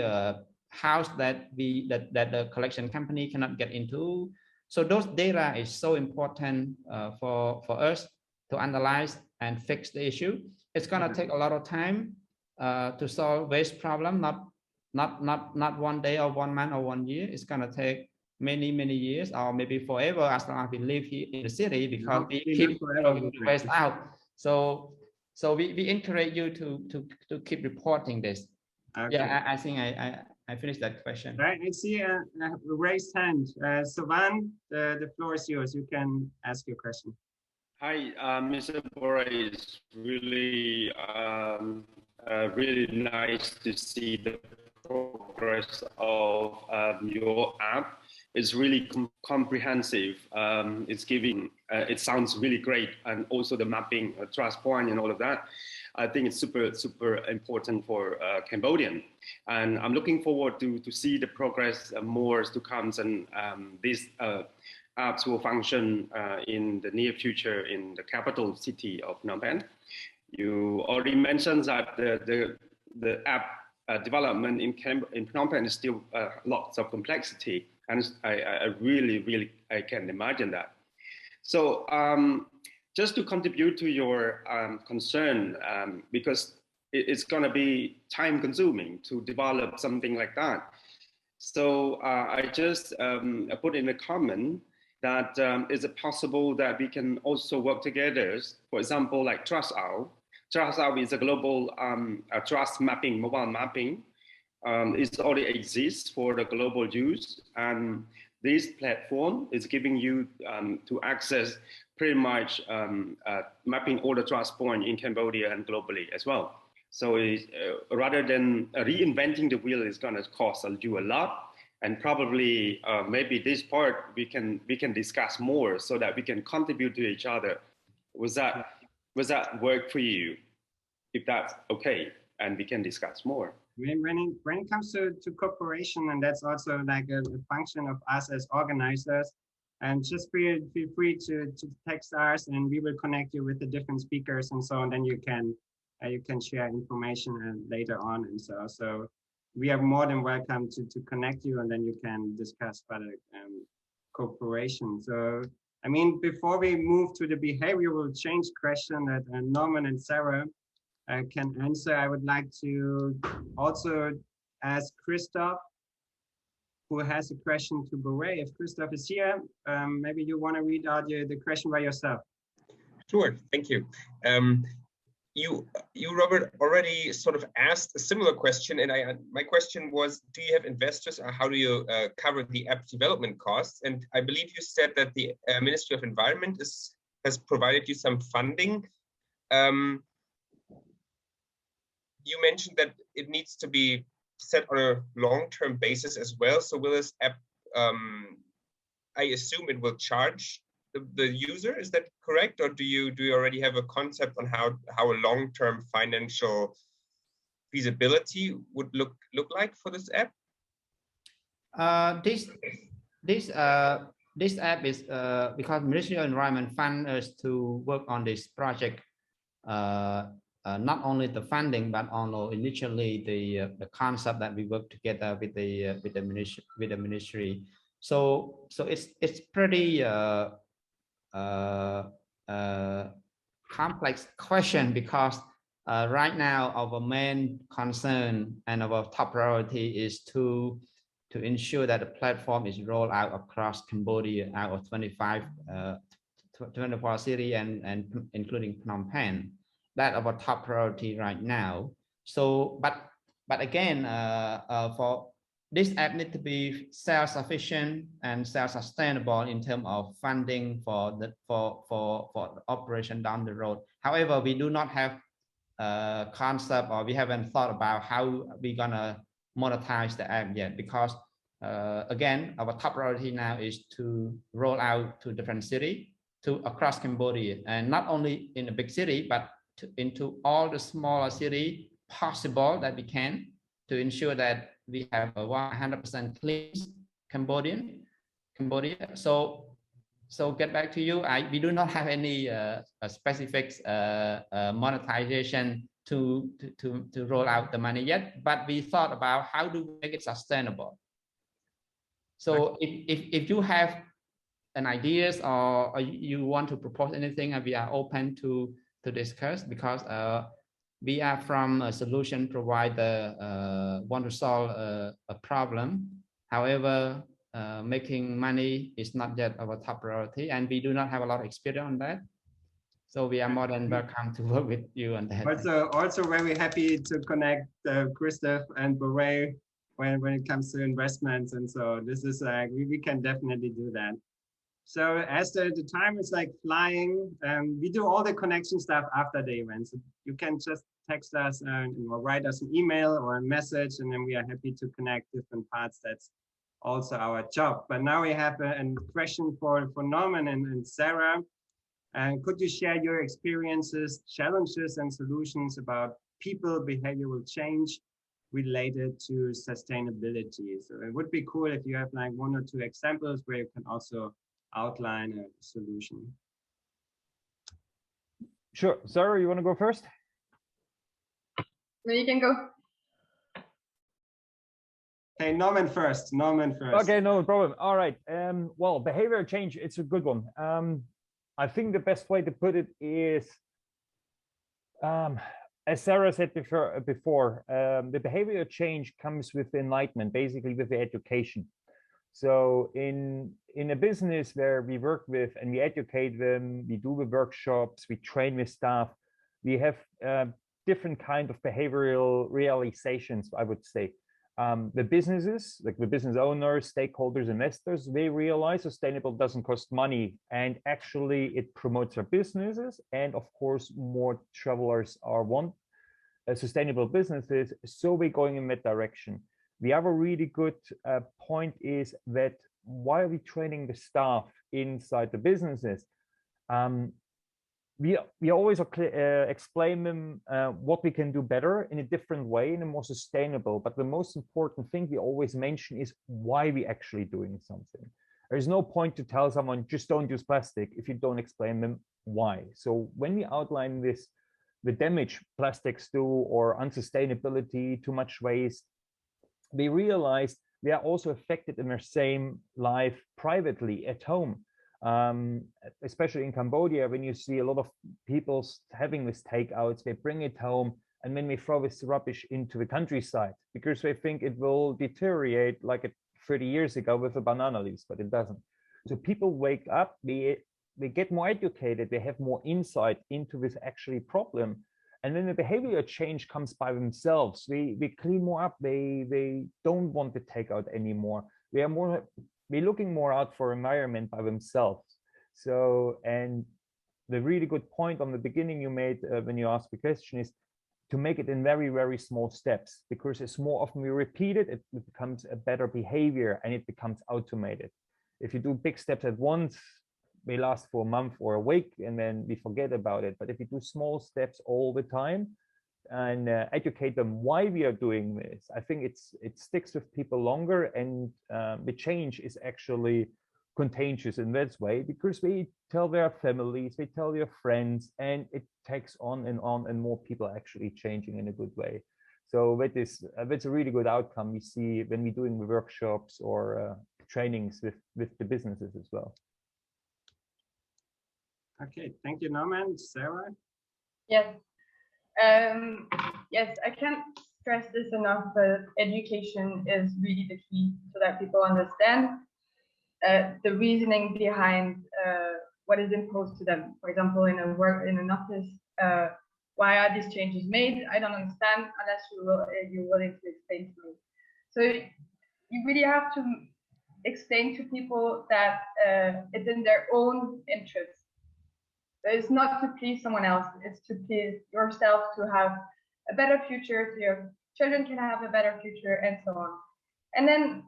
house that the collection company cannot get into? So those data is so important for us to analyze and fix the issue. It's gonna take a lot of time to solve waste problem, not one day or 1 month or 1 year. It's gonna take many years, or maybe forever, as long as we live here in the city, because we keep throwing waste out. So we encourage you to keep reporting this. Okay. Yeah, I think I finished that question. All right, I see a raised hand. Savan, the floor is yours. You can ask your question. Hi, Mr. Borey. It's really really nice to see the progress of your app. It's really comprehensive. It's giving. It sounds really great, and also the mapping, trust point, and all of that. I think it's super important for Cambodian, and I'm looking forward to see the progress, more to come, and these apps will function in the near future in the capital city of Phnom Penh. You already mentioned that the app development in Phnom Penh is still lots of complexity, and I really can imagine that. So just to contribute to your concern, because it's going to be time consuming to develop something like that. So I just put in a comment that is it possible that we can also work together, for example, like TrustOut. TrustOut is a global trust mapping, mobile mapping. It already exists for the global use, and this platform is giving you to access pretty much mapping all the trust points in Cambodia and globally as well. So rather than reinventing the wheel, is going to cost you a lot, and probably maybe this part we can discuss more so that we can contribute to each other. Was that work for you? If that's okay, and we can discuss more. When it comes to cooperation, and that's also like a function of us as organizers, and just feel free to text us, and we will connect you with the different speakers and so on. Then you can share information later on, and so we are more than welcome to connect you, and then you can discuss further cooperation. So I mean, before we move to the behavioral change question that Norman and Sarah can answer, I would like to also ask Christoph, who has a question to Borey. If Christoph is here, maybe you want to read out the question by yourself. Sure, thank you. You, Robert, already sort of asked a similar question, and my question was, do you have investors, or how do you cover the app development costs? And I believe you said that the Ministry of Environment is has provided you some funding. You mentioned that it needs to be set on a long-term basis as well. So will this app, I assume it will charge the user, is that correct? Or do you already have a concept on how a long-term financial feasibility would look like for this app? This app is because Ministry of Environment fund us to work on this project. Not only the funding, but also initially the concept that we work together with the ministry. So it's pretty complex question, because right now our main concern and our top priority is to ensure that the platform is rolled out across Cambodia, out of 24 cities and including Phnom Penh. That's our top priority right now. So, but again, for this app need to be self-sufficient and self-sustainable in terms of funding for the operation down the road. However, we do not have a concept, or we haven't thought about how we're gonna monetize the app yet, because again, our top priority now is to roll out to different cities across Cambodia, and not only in a big city, but into all the smaller cities possible that we can, to ensure that we have a 100% clean Cambodia. So get back to you. We do not have any specific monetization to roll out the money yet, but we thought about how do we make it sustainable. So if you have an ideas, or you want to propose anything, we are open to discuss, because we are from a solution provider, want to solve a problem. However, making money is not yet our top priority, and we do not have a lot of experience on that. So we are more than welcome to work with you on that. Also very happy to connect Christoph and Borey when it comes to investments, and so this is we can definitely do that. So as the time is like flying, we do all the connection stuff after the event. So you can just text us or write us an email or a message, and then we are happy to connect different parts. That's also our job. But now we have a question for Norman and Sarah. Could you share your experiences, challenges, and solutions about people behavioral change related to sustainability? So it would be cool if you have like 1 or 2 examples where you can also outline a solution. Sure. Sarah, you want to go first? No, you can go. Hey, Norman first. Okay, no problem. All right. Well, behavior change, it's a good one. I think the best way to put it is, as Sarah said before, the behavior change comes with enlightenment, basically with the education. So in a business where we work with and we educate them, we do the workshops, we train with staff, we have different kind of behavioral realizations, I would say. The businesses, like the business owners, stakeholders, investors, they realize sustainable doesn't cost money, and actually it promotes our businesses, and of course more travelers are want sustainable businesses, so we're going in that direction. The other really good point is that why are we training the staff inside the businesses? We always explain them what we can do better in a different way, in a more sustainable. But the most important thing we always mention is why we actually doing something. There's no point to tell someone just don't use plastic if you don't explain them why. So when we outline this, the damage plastics do or unsustainability, too much waste, they realize they are also affected in their same life privately at home. Especially in Cambodia, when you see a lot of people having these takeouts, they bring it home and then they throw this rubbish into the countryside because they think it will deteriorate like it 30 years ago with the banana leaves, but it doesn't. So people wake up, they get more educated, they have more insight into this actually problem. And then the behavior change comes by themselves. They clean more up. They don't want to take out anymore. We're looking more out for environment by themselves. So, and the really good point on the beginning you made when you asked the question is to make it in very, very small steps, because it's more often we repeat it, it becomes a better behavior and it becomes automated. If you do big steps at once, may last for a month or a week and then we forget about it. But if you do small steps all the time and educate them why we are doing this, I think it sticks with people longer, and the change is actually contagious in that way, because they tell their families, they tell their friends, and it takes on, and more people are actually changing in a good way. So that's a really good outcome we see when we're doing the workshops or trainings with the businesses as well. Okay, thank you, Norman. Sarah? Yes. Yes, I can't stress this enough, but education is really the key so that people understand the reasoning behind what is imposed to them. For example, in an office, why are these changes made? I don't understand unless you're willing to explain to me. So you really have to explain to people that it's in their own interest. It's not to please someone else, it's to please yourself, to have a better future, so your children can have a better future, and so on. And then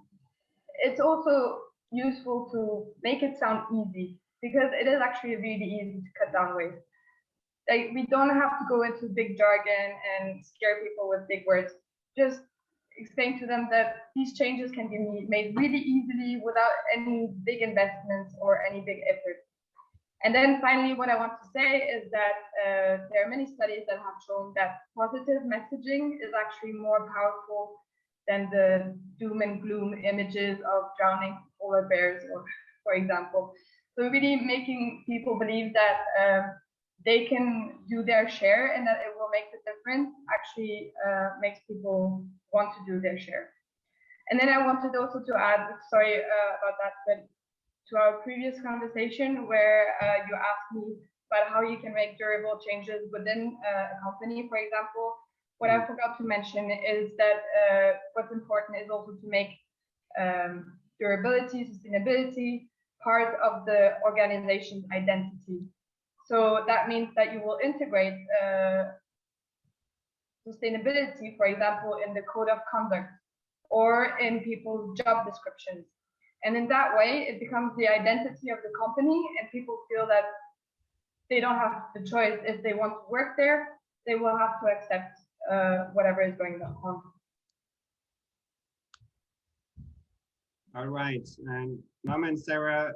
it's also useful to make it sound easy, because it is actually really easy to cut down waste. Like, we don't have to go into big jargon and scare people with big words. Just explain to them that these changes can be made really easily without any big investments or any big effort. And then finally, what I want to say is that there are many studies that have shown that positive messaging is actually more powerful than the doom and gloom images of drowning polar bears, or, for example. So really making people believe that they can do their share and that it will make the difference actually makes people want to do their share. And then I wanted also to add, sorry about that, but to our previous conversation where you asked me about how you can make durable changes within a company, for example. What I forgot to mention is that what's important is also to make durability, sustainability part of the organization's identity. So that means that you will integrate sustainability, for example, in the code of conduct or in people's job descriptions. And in that way, it becomes the identity of the company, and people feel that they don't have the choice. If they want to work there, they will have to accept whatever is going on. All right, and Norman and Sarah,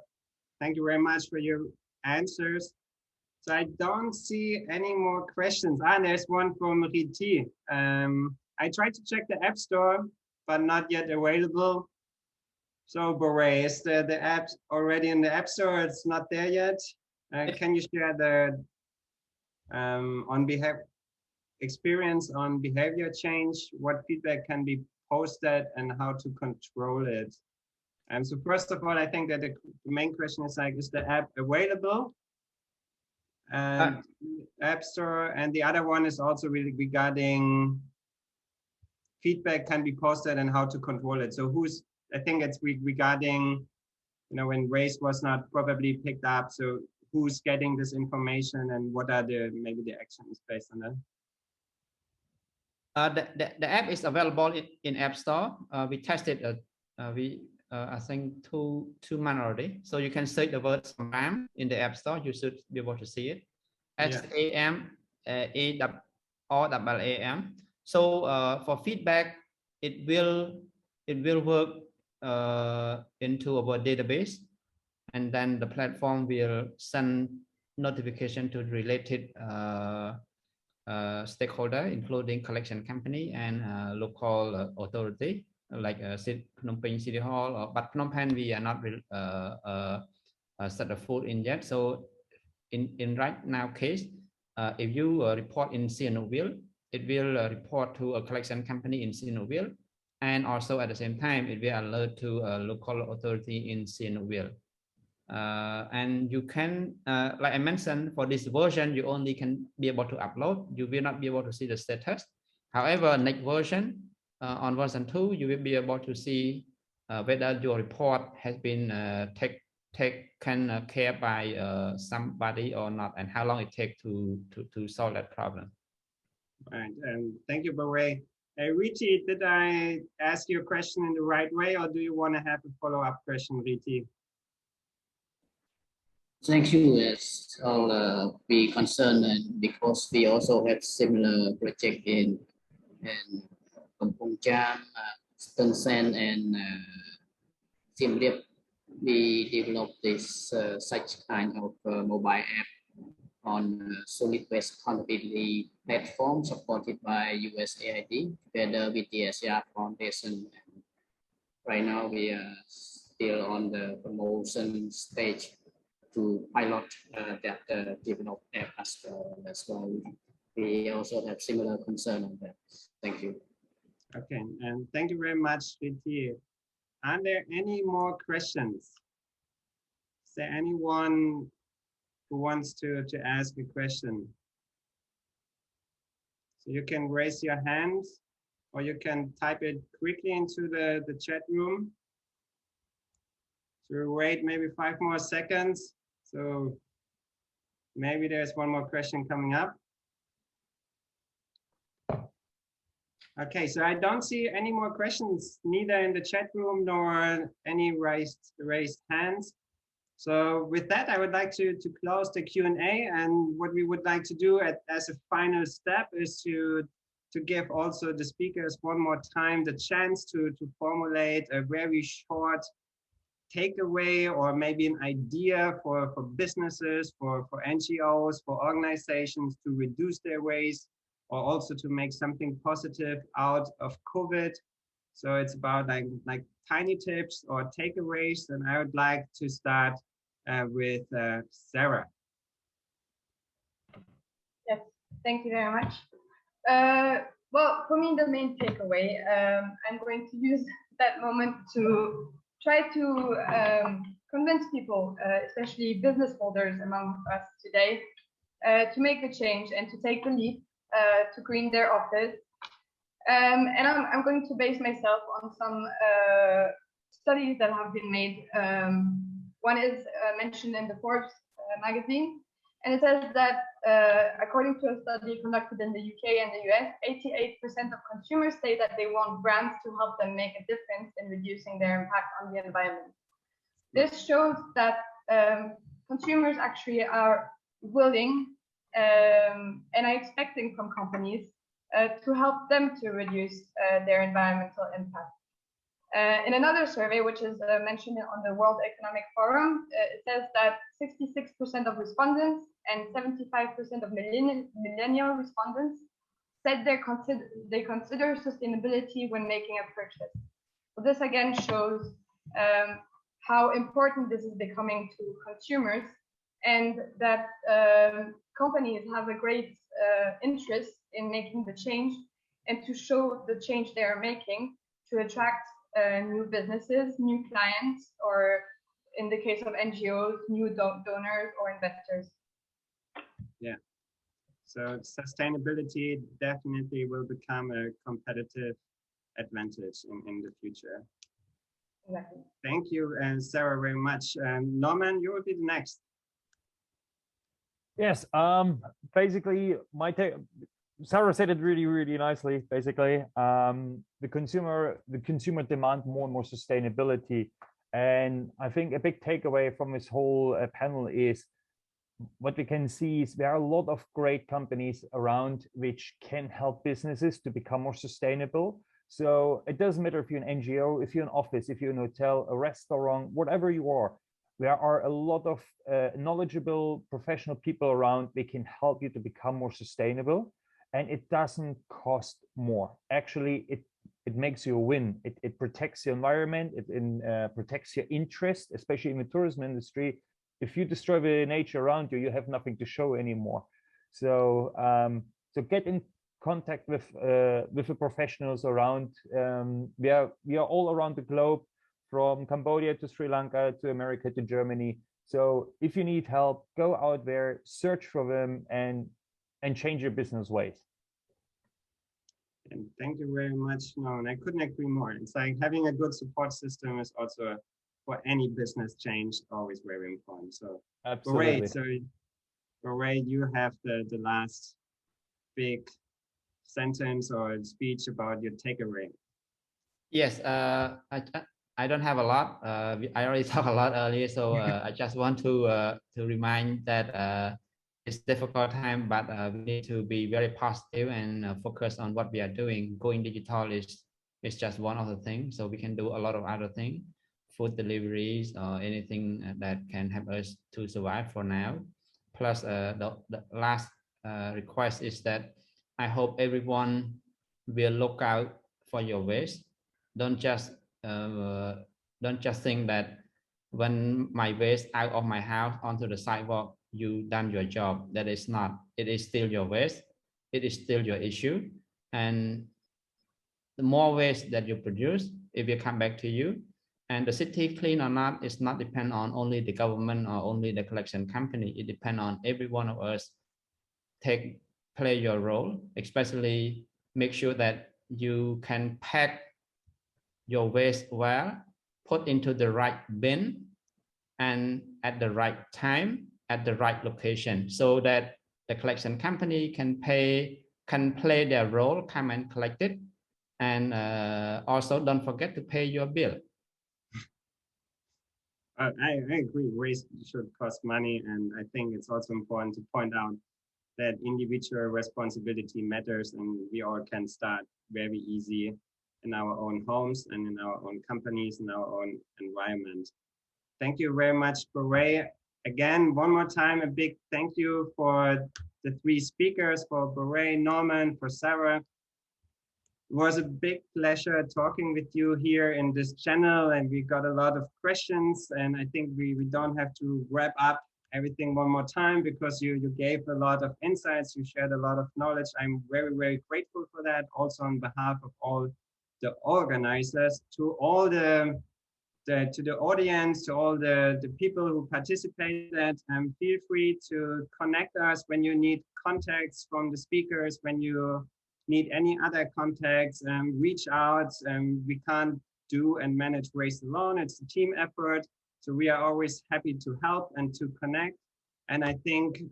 thank you very much for your answers. So I don't see any more questions. There's one from Riti. I tried to check the App Store, but not yet available. So Borey, is the app already in the App Store? It's not there yet. Can you share the experience on behavior change? What feedback can be posted and how to control it? So first of all, I think that the main question is like, is the app available? And App Store, and the other one is also really regarding feedback can be posted and how to control it. So I think it's regarding, when race was not probably picked up. So who's getting this information and what are maybe the actions based on that? The app is available in App Store. We tested I think two months already. So you can search the word SAM in the App Store. You should be able to see it. SAM AAM. So for feedback, it will work into our database, and then the platform will send notification to related stakeholder, including collection company and local authority, like Phnom Penh City Hall. But Phnom Penh we are not set a foot in yet. So in right now case, if you report in Sihanoukville, it will report to a collection company in Sihanoukville, and also at the same time it will alert to a local authority in Sihanoukville. And you can, like I mentioned, for this version, you only can be able to upload. You will not be able to see the status. However, next version, on version 2, you will be able to see whether your report has been care by somebody or not, and how long it takes to solve that problem. Right, and thank you, Borey. Riti, did I ask your question in the right way, or do you want to have a follow-up question, Riti? Thank you. Yes, I'll be concerned, and because we also have similar project in Kampong Cham, Sunsai, and Siem Reap. We developed this such kind of mobile app on solid waste accountability platform supported by USAID together with the Asia Foundation. Right now we are still on the promotion stage to pilot that developed app as well. We also have similar concern on that. Thank you. Okay, and thank you very much, Riti. Are there any more questions? Is there anyone who wants to ask a question? So you can raise your hand, or you can type it quickly into the chat room. So we'll wait maybe 5 more seconds. So maybe there's one more question coming up. Okay, so I don't see any more questions, neither in the chat room nor any raised hands. So with that, I would like to close the Q&A, and what we would like to do as a final step is to give also the speakers one more time the chance to formulate a very short takeaway, or maybe an idea for businesses, for NGOs, for organizations to reduce their waste, or also to make something positive out of COVID. So it's about like tiny tips or takeaways, and I would like to start with Sarah. Yes, thank you very much. Well, for me, the main takeaway, I'm going to use that moment to try to convince people, especially business holders among us today, to make the change and to take the leap to green their office. And I'm going to base myself on some studies that have been made. One is mentioned in the Forbes magazine, and it says that according to a study conducted in the UK and the US, 88% of consumers say that they want brands to help them make a difference in reducing their impact on the environment. This shows that consumers actually are willing and are expecting from companies to help them to reduce their environmental impact. In another survey, which is mentioned on the World Economic Forum, it says that 66% of respondents and 75% of millennial respondents said they consider sustainability when making a purchase. So this again shows how important this is becoming to consumers, and that companies have a great interest in making the change and to show the change they are making to attract new businesses, new clients, or in the case of NGOs, new donors or investors. Yeah, so sustainability definitely will become a competitive advantage in the future. Exactly. Thank you, Sarah, very much. Norman, you will be the next. Yes, basically my take, Sarah said it really nicely. Basically, the consumer demand more and more sustainability, and I think a big takeaway from this whole panel is what we can see is there are a lot of great companies around which can help businesses to become more sustainable. So it doesn't matter if you're an NGO, if you're an office, if you're an hotel, a restaurant, whatever you are. There are a lot of knowledgeable professional people around. They can help you to become more sustainable, and it doesn't cost more. Actually, it makes you a win. It protects the environment. It protects your interest, especially in the tourism industry. If you destroy the nature around you, you have nothing to show anymore. So so get in contact with the professionals around. We are all around the globe, from Cambodia to Sri Lanka to America to Germany. So if you need help, go out there, search for them, and change your business ways. And thank you very much, Norman. I couldn't agree more. It's like having a good support system is also for any business change, always very important. So Absolutely. great. So Borey, you have the last big sentence or speech about your takeaway. Yes, I don't have a lot. I already talked a lot earlier, so I just want to remind that it's difficult time, but we need to be very positive and focus on what we are doing. Going digital is just one of the things, so we can do a lot of other things, food deliveries or anything that can help us to survive for now. Plus, the last request is that I hope everyone will look out for your waste. Don't just think that when my waste out of my house onto the sidewalk, you done your job. That is not. It is still your waste. It is still your issue. And the more waste that you produce, it will come back to you. And the city clean or not is not depend on only the government or only the collection company. It depends on every one of us play your role, especially make sure that you can pack your waste well, put into the right bin and at the right time, at the right location, so that the collection company can play their role, come and collect it. And also don't forget to pay your bill. I agree, waste should cost money. And I think it's also important to point out that individual responsibility matters, and we all can start very easy in our own homes and in our own companies, in our own environment. Thank you very much, Borey. Again, one more time, a big thank you for the three speakers, for Borey, Norman, for Sarah. It was a big pleasure talking with you here in this channel, and we got a lot of questions, and I think we don't have to wrap up everything one more time because you gave a lot of insights, you shared a lot of knowledge. I'm very, very grateful for that. Also on behalf of all the organizers, to all the audience, to all the people who participated, feel free to connect us when you need contacts from the speakers, when you need any other contacts, reach out. We can't do and manage waste alone. It's a team effort. So we are always happy to help and to connect. And I think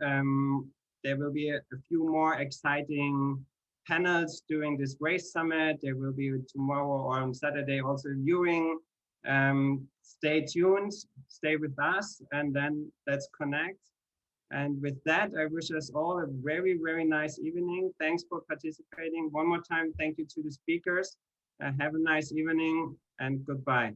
there will be a few more exciting panels during this waste summit. There will be tomorrow or on Saturday also viewing. Stay tuned, stay with us, and then let's connect. And with that, I wish us all a very, very nice evening. Thanks for participating. One more time, thank you to the speakers. Have a nice evening and goodbye.